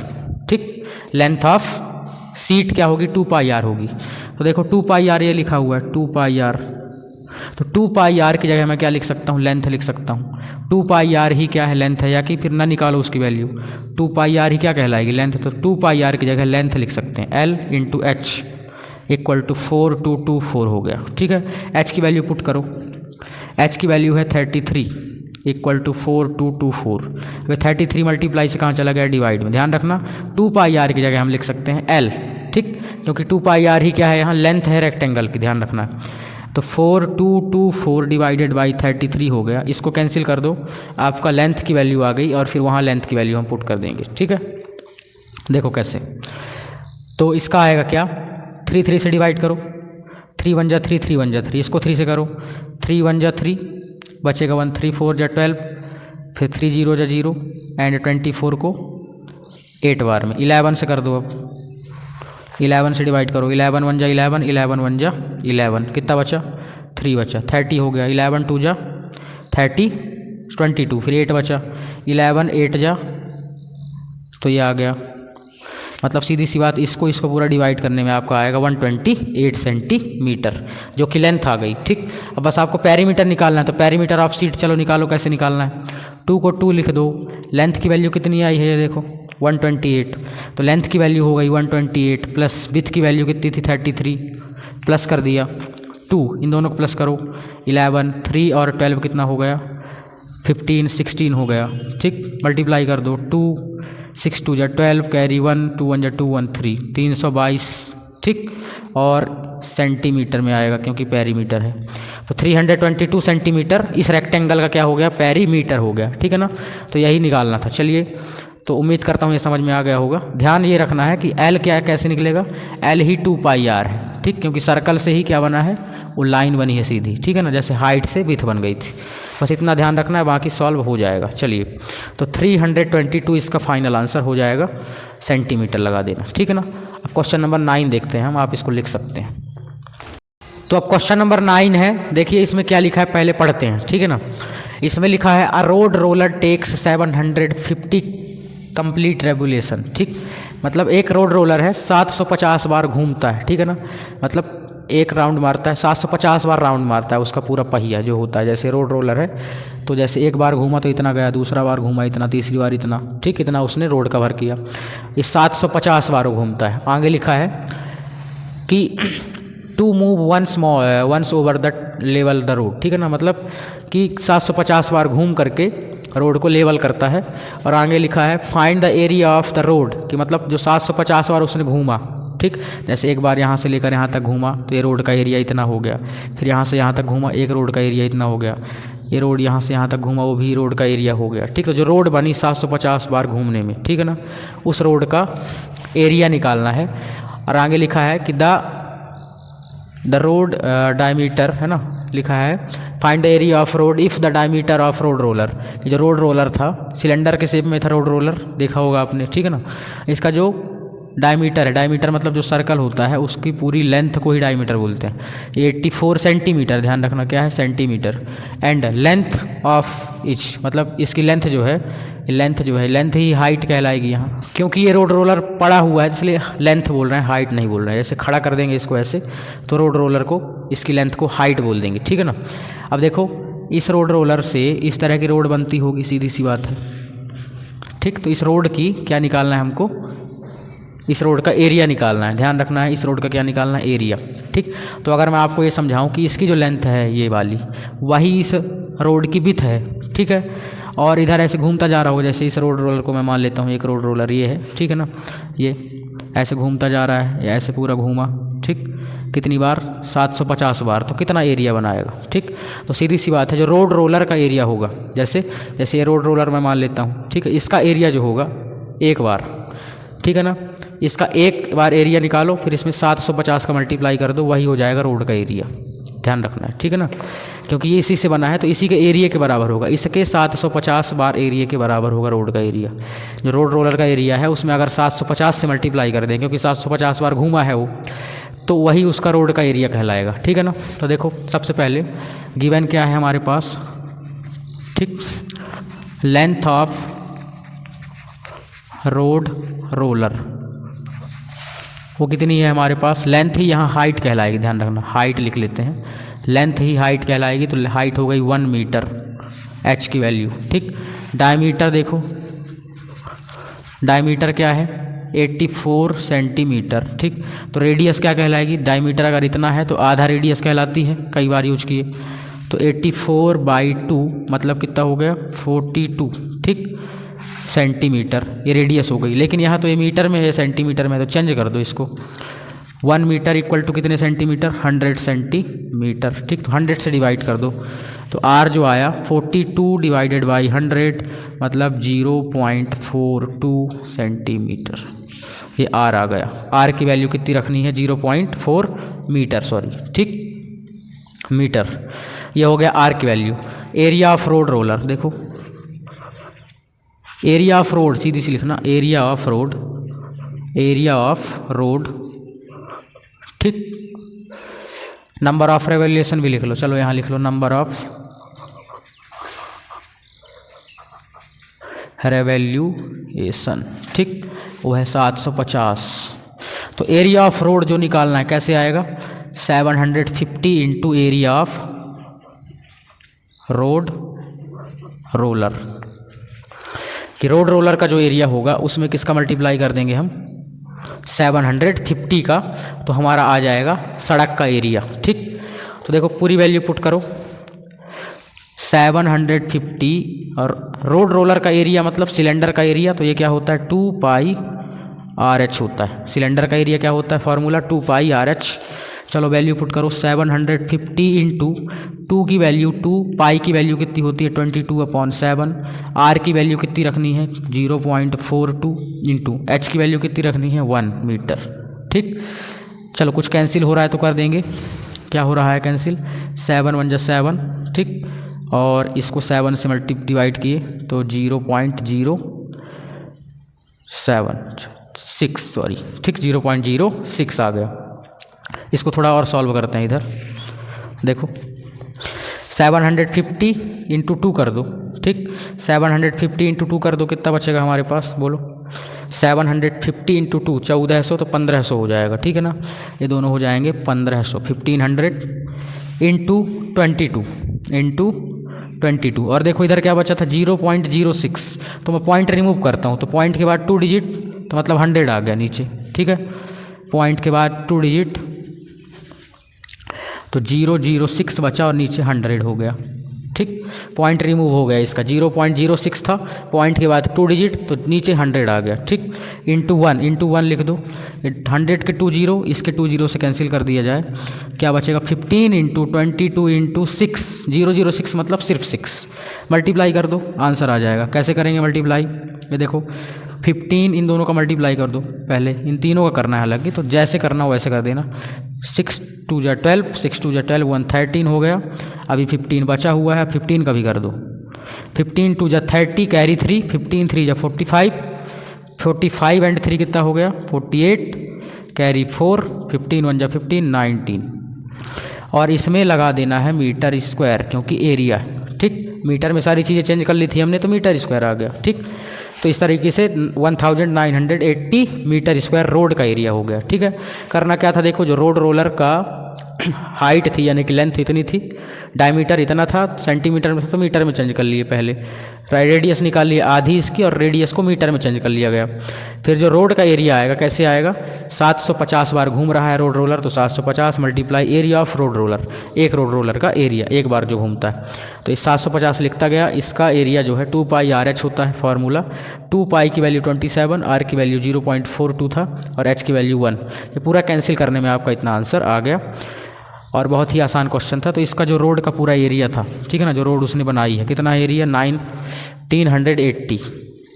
ठीक। लेंथ ऑफ सीट क्या होगी, 2πr होगी। तो देखो 2πr ये लिखा हुआ है, 2πr, तो 2πr की जगह मैं क्या लिख सकता हूँ, लेंथ लिख सकता हूँ। 2πr ही क्या है, लेंथ है, या कि फिर ना निकालो उसकी वैल्यू, 2πr ही क्या कहलाएगी, लेंथ। तो 2πr की जगह लेंथ लिख सकते हैं, l into h equal to 4224 हो गया, ठीक है। h की वैल्यू पुट करो, h की वैल्यू है 33 इक्वल टू 4224। वे 33 मल्टीप्लाई से कहाँ चला गया, डिवाइड में, ध्यान रखना। 2πr की जगह हम लिख सकते हैं l, ठीक, क्योंकि 2πr ही क्या है, यहाँ लेंथ है रेक्टेंगल की, ध्यान रखना। तो 4224 डिवाइडेड बाई 33 हो गया, इसको कैंसिल कर दो, आपका लेंथ की वैल्यू आ गई, और फिर वहाँ लेंथ की वैल्यू हम पुट कर देंगे, ठीक है। देखो कैसे, तो इसका आएगा क्या, 3 से डिवाइड करो, 3 1 जा 3, 3 1 जा 3, इसको 3 से करो, 3 1 जा 3, बचेगा 1, 3 4 जा 12, फिर 3 0 जा 0, एंड 24 को 8 बार में 11 से कर दो। अब 11 से डिवाइड करो, 11 1 जा 11, 11 1 जा 11, कितना बचा, 3 बचा, 30 हो गया, 11 2 जा 30, 22, फिर 8 बचा, 11 8 जा, तो ये आ गया। मतलब सीधी सी बात, इसको पूरा डिवाइड करने में आपका आएगा 128 सेंटीमीटर, जो कि लेंथ आ गई, ठीक। अब बस आपको पेरीमीटर निकालना है, तो पेरीमीटर ऑफ सीट चलो निकालो, कैसे निकालना है, 2 को 2 लिख दो, लेंथ की वैल्यू कितनी आई है, ये देखो 128, तो लेंथ की वैल्यू हो गई 128, प्लस विथ की वैल्यू कितनी थी 33, प्लस कर दिया 2, इन दोनों को प्लस करो, 11 3 और 12 कितना हो गया, 15 16 हो गया, ठीक। मल्टीप्लाई कर दो, 2 6 2 जा 12, कैरी 1 2 1 जा 2 1 3, 322, ठीक, और सेंटीमीटर में आएगा क्योंकि पेरीमीटर है। तो 322 सेंटीमीटर इस रेक्टेंगल का क्या हो गया, पेरीमीटर हो गया, ठीक है ना। तो यही निकालना था। चलिए, तो उम्मीद करता हूँ ये समझ में आ गया होगा। ध्यान ये रखना है कि l क्या है, कैसे निकलेगा, l ही 2πr है, ठीक, क्योंकि सर्कल से ही क्या बना है, वो लाइन बनी है सीधी, ठीक है ना, जैसे हाइट से विथ बन गई थी। बस इतना ध्यान रखना है, बाकी सॉल्व हो जाएगा। चलिए, तो 322 इसका फाइनल आंसर हो जाएगा, सेंटीमीटर लगा देना, ठीक है ना। अब क्वेश्चन नंबर 9 देखते हैं हम, आप इसको लिख सकते हैं। तो अब क्वेश्चन नंबर 9 है, देखिए इसमें क्या लिखा है पहले पढ़ते हैं, ठीक है ना। इसमें लिखा है a road roller takes 750 complete revolution, ठीक, मतलब एक रोड रोलर है 750 बार घूमता है, ठीक है ना, मतलब एक राउंड मारता है, 750 बार राउंड मारता है उसका पूरा पहिया जो होता है। जैसे रोड रोलर है तो जैसे एक बार घूमा तो इतना गया, दूसरा बार घूमा इतना, तीसरी बार इतना, ठीक, इतना उसने रोड कवर किया। इस 750 बार वो घूमता है। आगे लिखा है कि to move once over the level the road, ठीक है ना, मतलब कि 750 बार घूम करके रोड को लेवल करता है। और आगे लिखा है find the area of the road, कि मतलब जो 750 बार उसने घूमा, ठीक, जैसे एक बार यहाँ से लेकर यहाँ तक घूमा तो ये रोड का एरिया इतना हो गया, फिर यहाँ से यहाँ तक घूमा एक रोड का एरिया इतना हो गया, ये रोड यहाँ से यहाँ तक घूमा वो भी रोड का एरिया हो गया, ठीक। तो जो रोड बनी 750 बार घूमने में, ठीक है ना, उस रोड का एरिया निकालना है। और आगे लिखा है कि द रोड डायमीटर, है ना, लिखा है find the area of road if the diameter of road roller. जो रोड रोलर था सिलेंडर के शेप में था रोड रोलर, देखा होगा आपने, ठीक है ना। इसका जो डायमीटर है, डायमीटर मतलब जो सर्कल होता है उसकी पूरी लेंथ को ही डायमीटर बोलते हैं। 84 सेंटीमीटर, ध्यान रखना क्या है, centimetre. And length of each, मतलब इसकी लेंथ जो है, लेंथ ही हाइट कहलाएगी यहाँ, क्योंकि ये रोड रोलर पड़ा हुआ है इसलिए लेंथ बोल रहे हैं, हाइट नहीं बोल रहे हैं। जैसे खड़ा कर देंगे इसको ऐसे तो रोड रोलर को, इसकी लेंथ को हाइट बोल देंगे, ठीक है ना। अब देखो इस रोड रोलर से इस तरह की रोड बनती होगी, सीधी सी बात है, ठीक। तो इस रोड की क्या निकालना है हमको, इस रोड का एरिया निकालना है। ध्यान रखना है इस रोड का क्या निकालना है, एरिया, ठीक। तो अगर मैं आपको ये समझाऊं कि इसकी जो लेंथ है ये वाली, वही इस रोड की विड्थ है, ठीक है। और इधर ऐसे घूमता जा रहा होगा, जैसे इस रोड रोलर को मैं मान लेता हूँ एक रोड रोलर ये है, ठीक है ना, ये ऐसे घूमता जा रहा है, ऐसे पूरा घूमा, ठीक, कितनी बार, 750 बार, तो कितना एरिया बनाएगा, ठीक। तो सीधी सी बात है जो रोड रोलर का एरिया होगा, जैसे ये रोड रोलर मैं मान लेता हूँ, ठीक है, इसका एरिया जो होगा एक बार, ठीक है ना, इसका एक बार एरिया निकालो, फिर इसमें 750 का मल्टीप्लाई कर दो, वही हो जाएगा रोड का एरिया। ध्यान रखना है, ठीक है ना, क्योंकि ये इसी से बना है तो इसी के एरिया के बराबर होगा, इसके 750 बार एरिया के बराबर होगा रोड का एरिया। जो रोड रोलर का एरिया है उसमें अगर 750 से मल्टीप्लाई कर दें, क्योंकि 750 बार घूमा है वो, तो वही उसका रोड का एरिया कहलाएगा, ठीक है ना। तो देखो सबसे पहले गिवन क्या है हमारे पास, ठीक, लेंथ ऑफ रोड रोलर वो कितनी है हमारे पास, लेंथ ही यहाँ हाइट कहलाएगी, ध्यान रखना हाइट लिख लेते हैं, लेंथ ही हाइट कहलाएगी, तो हाइट हो गई 1 मीटर, एच की वैल्यू, ठीक। डायमीटर देखो, डायमीटर क्या है 84 सेंटीमीटर, ठीक। तो रेडियस क्या कहलाएगी, डायमीटर अगर इतना है तो आधा रेडियस कहलाती है, कई बार यूज किए, तो 84/2 मतलब कितना हो गया 42, ठीक, सेंटीमीटर, ये रेडियस हो गई। लेकिन यहाँ तो ये मीटर में है, सेंटीमीटर में, तो चेंज कर दो इसको, 1 मीटर इक्वल टू कितने सेंटीमीटर, 100 सेंटीमीटर, ठीक। तो 100 से डिवाइड कर दो, तो आर जो आया 42 डिवाइडेड बाई 100 मतलब 0.42 सेंटीमीटर, ये आर आ गया। आर की वैल्यू कितनी रखनी है, 0.4 मीटर, सॉरी, ठीक, मीटर, ये हो गया आर की value. Area of road roller देखो, एरिया ऑफ रोड सीधी सी लिखना, area of road, area of road, ठीक। नंबर ऑफ रेवोल्यूशन भी लिख लो, चलो यहाँ लिख लो नंबर ऑफ रेवोल्यूशन, ठीक, वो है 750। तो एरिया ऑफ रोड जो निकालना है कैसे आएगा, 750 into area of road roller, कि रोड रोलर का जो एरिया होगा उसमें किसका मल्टीप्लाई कर देंगे हम, 750 का, तो हमारा आ जाएगा सड़क का एरिया, ठीक। तो देखो पूरी वैल्यू पुट करो, 750 और रोड रोलर का एरिया मतलब सिलेंडर का एरिया, तो ये क्या होता है 2πRH होता है, सिलेंडर का एरिया क्या होता है, फार्मूला 2πRH। चलो वैल्यू पुट करो, 750 इंटू 2 की वैल्यू 2, पाई की वैल्यू कितनी होती है 22/7, आर की वैल्यू कितनी रखनी है 0.42 इंटू एच की वैल्यू कितनी रखनी है 1 मीटर, ठीक। चलो कुछ कैंसिल हो रहा है तो कर देंगे, क्या हो रहा है कैंसिल, 7 1 7, ठीक, और इसको 7 से डिवाइड किए तो 0.06, सॉरी, ठीक, 0.06 आ गया। इसको थोड़ा और सॉल्व करते हैं इधर, देखो 750 इंटू 2 कर दो, ठीक। 750 इंटू 2 कर दो, कितना बचेगा हमारे पास, बोलो। 750 इंटू 2 1400, तो 1500 हो जाएगा, ठीक है ना। ये दोनों हो जाएंगे 1500। 1500 इंटू 22 और देखो इधर क्या बचा था 0.06, तो मैं पॉइंट रिमूव करता हूँ, तो पॉइंट के बाद 2 डिजिट, तो मतलब 100 आ गया नीचे, ठीक है। पॉइंट के बाद 2 डिजिट, तो 006 बचा और नीचे 100 हो गया, ठीक। पॉइंट रिमूव हो गया इसका, 0.06 था, पॉइंट के बाद 2 डिजिट, तो नीचे 100 आ गया, ठीक। इंटू 1 लिख दो, 100 के 2 जीरो, इसके 2 जीरो से कैंसिल कर दिया जाए, क्या बचेगा 15 इंटू 22 इंटू 6, 006 मतलब सिर्फ 6, मल्टीप्लाई कर दो, आंसर आ जाएगा। कैसे करेंगे मल्टीप्लाई, ये देखो 15 इन दोनों का मल्टीप्लाई कर दो, पहले इन तीनों का करना है हालांकि, तो जैसे करना हो वैसे कर देना। 6 2 जा 12, 6 2 जा 12, 113 हो गया। अभी 15 बचा हुआ है, 15 का भी कर दो। 15 2 जा 30, कैरी 3, 15 3 जा 45, 45 एंड 3 कितना हो गया 48, कैरी 4, 15 1 जा 15, 19। और इसमें लगा देना है मीटर स्क्वायर, क्योंकि एरिया, ठीक। मीटर में सारी चीज़ें चेंज कर ली थी हमने, तो मीटर स्क्वायर आ गया, ठीक। तो इस तरीके से 1980 मीटर स्क्वायर रोड का एरिया हो गया, ठीक है। करना क्या था, देखो जो रोड रोलर का हाइट थी यानी कि लेंथ इतनी थी, डायमीटर इतना था, सेंटीमीटर में था तो मीटर में चेंज कर लिए पहले, रेडियस निकाल लिया आधी इसकी और रेडियस को मीटर में चेंज कर लिया गया। फिर जो रोड का एरिया आएगा कैसे आएगा, 750 बार घूम रहा है रोड रोलर, तो 750 multiply area of road roller, एक रोड रोलर का एरिया एक बार जो घूमता है, तो इस 750 लिखता गया। इसका एरिया जो है 2 पाई RH होता है फॉर्मूला, 2 पाई की वैल्यू 27, R की वैल्यू 0.42 था और H की वैल्यू 1। ये पूरा कैंसिल करने में आपका इतना आंसर आ गया और बहुत ही आसान क्वेश्चन था। तो इसका जो रोड का पूरा एरिया था, ठीक है ना, जो रोड उसने बनाई है, कितना एरिया 1980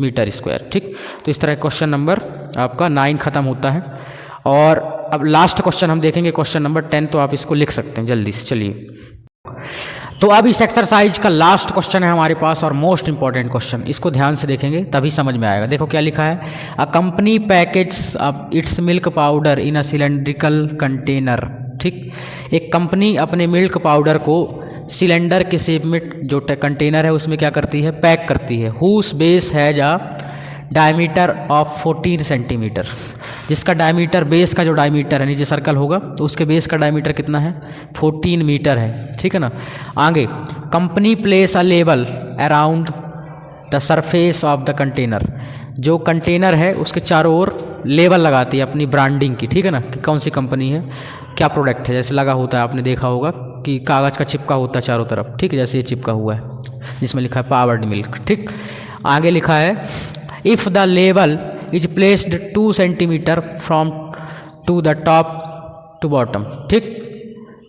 मीटर स्क्वायर, ठीक। तो इस तरह क्वेश्चन नंबर आपका 9 खत्म होता है। और अब लास्ट क्वेश्चन हम देखेंगे, क्वेश्चन नंबर 10, तो आप इसको लिख सकते हैं जल्दी से। चलिए, तो अब इस एक्सरसाइज का लास्ट क्वेश्चन है हमारे पास और मोस्ट इंपॉर्टेंट क्वेश्चन, इसको ध्यान से देखेंगे तभी समझ में आएगा। देखो क्या लिखा है, a company package it's milk powder in a cylindrical container, ठीक। एक कंपनी अपने मिल्क पाउडर को सिलेंडर के शेप में जो कंटेनर है उसमें क्या करती है, पैक करती है। Whose base has a diameter of 14 centimetre, जिसका डायमीटर, बेस का जो डायमीटर है, नीचे सर्कल होगा तो उसके बेस का डायमीटर कितना है 14 मीटर है, ठीक है ना। आगे, company place a label around the surface of the container, जो कंटेनर है उसके चारों ओर लेबल लगाती है अपनी ब्रांडिंग की, ठीक है ना, कि कौन सी कंपनी है, क्या प्रोडक्ट है। जैसे लगा होता है, आपने देखा होगा कि कागज़ का चिपका होता है चारों तरफ, ठीक है, जैसे ये चिपका हुआ है जिसमें लिखा है पावर्ड मिल्क, ठीक। आगे लिखा है, if the label is placed 2 centimetre from to the top to bottom, ठीक,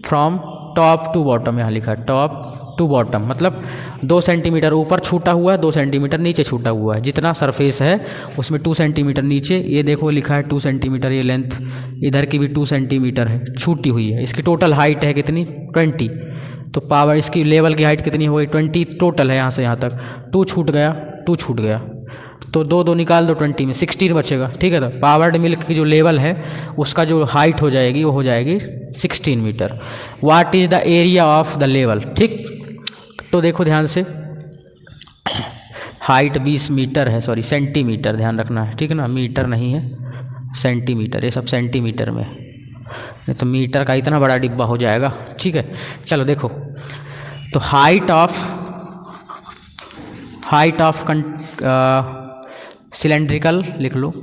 फ्रॉम टॉप टू बॉटम, यहाँ लिखा है टॉप टू बॉटम, मतलब 2 सेंटीमीटर ऊपर छूटा हुआ है, 2 सेंटीमीटर नीचे छूटा हुआ है, जितना सरफेस है उसमें 2 सेंटीमीटर नीचे, ये देखो लिखा है 2 सेंटीमीटर, ये लेंथ इधर की भी 2 सेंटीमीटर है, छूटी हुई है। इसकी टोटल हाइट है कितनी 20, तो पावर इसकी लेवल की हाइट कितनी हो गई 20 टोटल है, यहाँ से यहाँ तक 2 छूट गया, 2 छूट गया, तो 2 निकाल दो 20 में 16 बचेगा, ठीक है। तो पावर्ड मिल्क की जो लेवल है उसका जो हाइट हो जाएगी वो हो जाएगी 16 metre. What is the area of the level, ठीक। तो देखो ध्यान से, हाइट 20 मीटर है, सॉरी सेंटीमीटर ध्यान रखना है, ठीक है ना, मीटर नहीं है सेंटीमीटर, ये सब सेंटीमीटर में, नहीं तो मीटर का इतना बड़ा डिब्बा हो जाएगा, ठीक है। चलो देखो, तो हाइट ऑफ सिलेंड्रिकल लिख लो,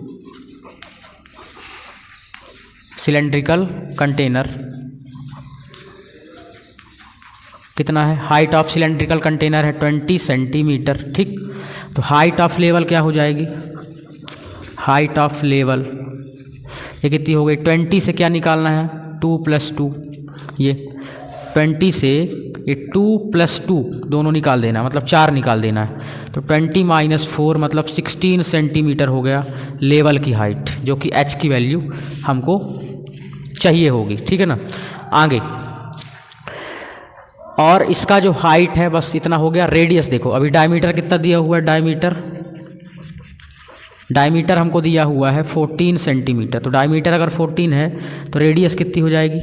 सिलेंड्रिकल कंटेनर कितना है, हाइट ऑफ सिलेंड्रिकल कंटेनर है 20 सेंटीमीटर, ठीक। तो हाइट ऑफ लेवल क्या हो जाएगी, हाइट ऑफ लेवल ये कितनी हो गई, 20 से क्या निकालना है 2 + 2, ये 20 से ये 2 + 2 दोनों निकाल देना, मतलब 4 निकाल देना है, तो 20 - 4 मतलब 16 सेंटीमीटर हो गया लेवल की हाइट, जो कि H की वैल्यू हमको चाहिए होगी, ठीक है ना। आगे, और इसका जो हाइट है बस इतना हो गया। रेडियस देखो, अभी डायमीटर कितना दिया हुआ है, डायमीटर हमको दिया हुआ है 14 सेंटीमीटर, तो डायमीटर अगर 14 है तो रेडियस कितनी हो जाएगी,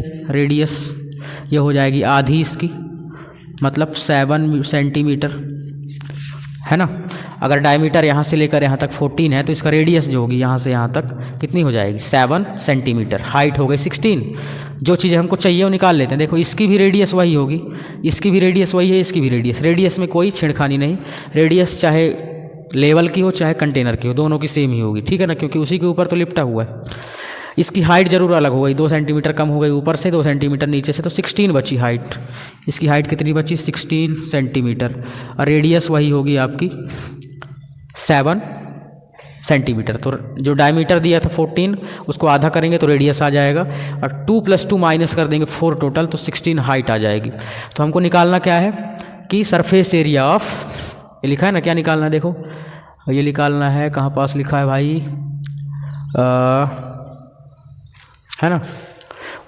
ये हो जाएगी आधी इसकी, मतलब 7 सेंटीमीटर, है ना। अगर डायमीटर यहाँ से लेकर यहाँ तक 14 है तो इसका रेडियस जो होगी यहाँ से यहाँ तक कितनी हो जाएगी 7 सेंटीमीटर। हाइट हो गई 16। जो चीज़ें हमको चाहिए वो निकाल लेते हैं। देखो इसकी भी रेडियस वही होगी, इसकी भी रेडियस वही है, इसकी भी रेडियस में कोई छेड़खानी नहीं। रेडियस चाहे लेवल की हो चाहे कंटेनर की हो, दोनों की सेम ही होगी, ठीक है ना, क्योंकि उसी के ऊपर तो लिपटा हुआ है। इसकी हाइट ज़रूर अलग हो गई, 2 सेंटीमीटर कम हो गई ऊपर से, 2 सेंटीमीटर नीचे से, तो 16 बची हाइट। इसकी हाइट कितनी बची 16 सेंटीमीटर, और रेडियस वही होगी आपकी 7 सेंटीमीटर। तो जो डायमीटर दिया था 14, उसको आधा करेंगे तो रेडियस आ जाएगा, और 2 + 2 माइनस कर देंगे 4 टोटल, तो 16 हाइट आ जाएगी। तो हमको निकालना क्या है कि सरफेस एरिया ऑफ, ये लिखा है ना, क्या निकालना है देखो, ये निकालना है, कहाँ पास लिखा है भाई, है ना,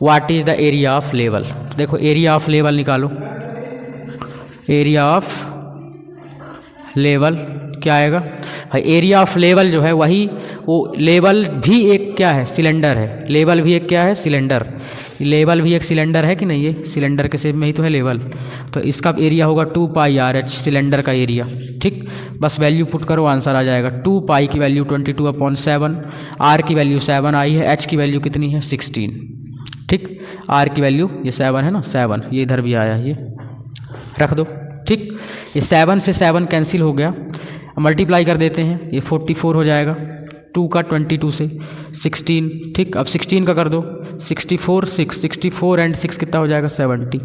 what is the area of level. देखो एरिया ऑफ लेवल निकालो, एरिया ऑफ लेवल क्या आएगा भाई, एरिया ऑफ लेवल जो है वही, वो लेवल भी एक क्या है, सिलेंडर है। लेवल भी एक क्या है, सिलेंडर। लेवल भी एक सिलेंडर है कि नहीं, ये सिलेंडर के शेप में ही तो है लेवल। तो इसका एरिया होगा 2πRh, सिलेंडर का एरिया, ठीक। बस वैल्यू पुट करो, आंसर आ जाएगा। 2π की वैल्यू 22/7, r की वैल्यू 7 आई है, h की वैल्यू कितनी है 16, ठीक। r की वैल्यू ये 7 है ना, 7 ये इधर भी आया, ये रख दो, ठीक। ये 7 से 7 कैंसिल हो गया, मल्टीप्लाई कर देते हैं, ये 44 हो जाएगा, 2 का 22 से 16, ठीक। अब 16 का कर दो, 64 एंड 6 कितना हो जाएगा 70,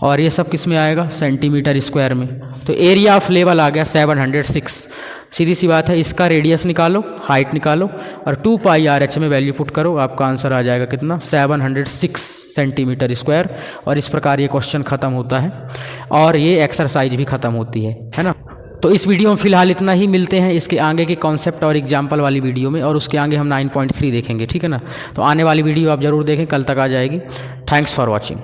और ये सब किस में आएगा, सेंटीमीटर स्क्वायर में। तो एरिया ऑफ लेवल आ गया 706। सीधी सी बात है, इसका रेडियस निकालो, हाइट निकालो, और 2πRh में वैल्यू पुट करो, आपका आंसर आ जाएगा कितना 706 सेंटीमीटर स्क्वायर। और इस प्रकार ये क्वेश्चन ख़त्म होता है, और ये एक्सरसाइज भी ख़त्म होती है ना। तो इस वीडियो में फ़िलहाल इतना ही, मिलते हैं इसके आगे के कॉन्सेप्ट और एग्जाम्पल वाली वीडियो में, और उसके आगे हम 9.3 देखेंगे, ठीक है ना। तो आने वाली वीडियो आप ज़रूर देखें, कल तक आ जाएगी। Thanks for watching.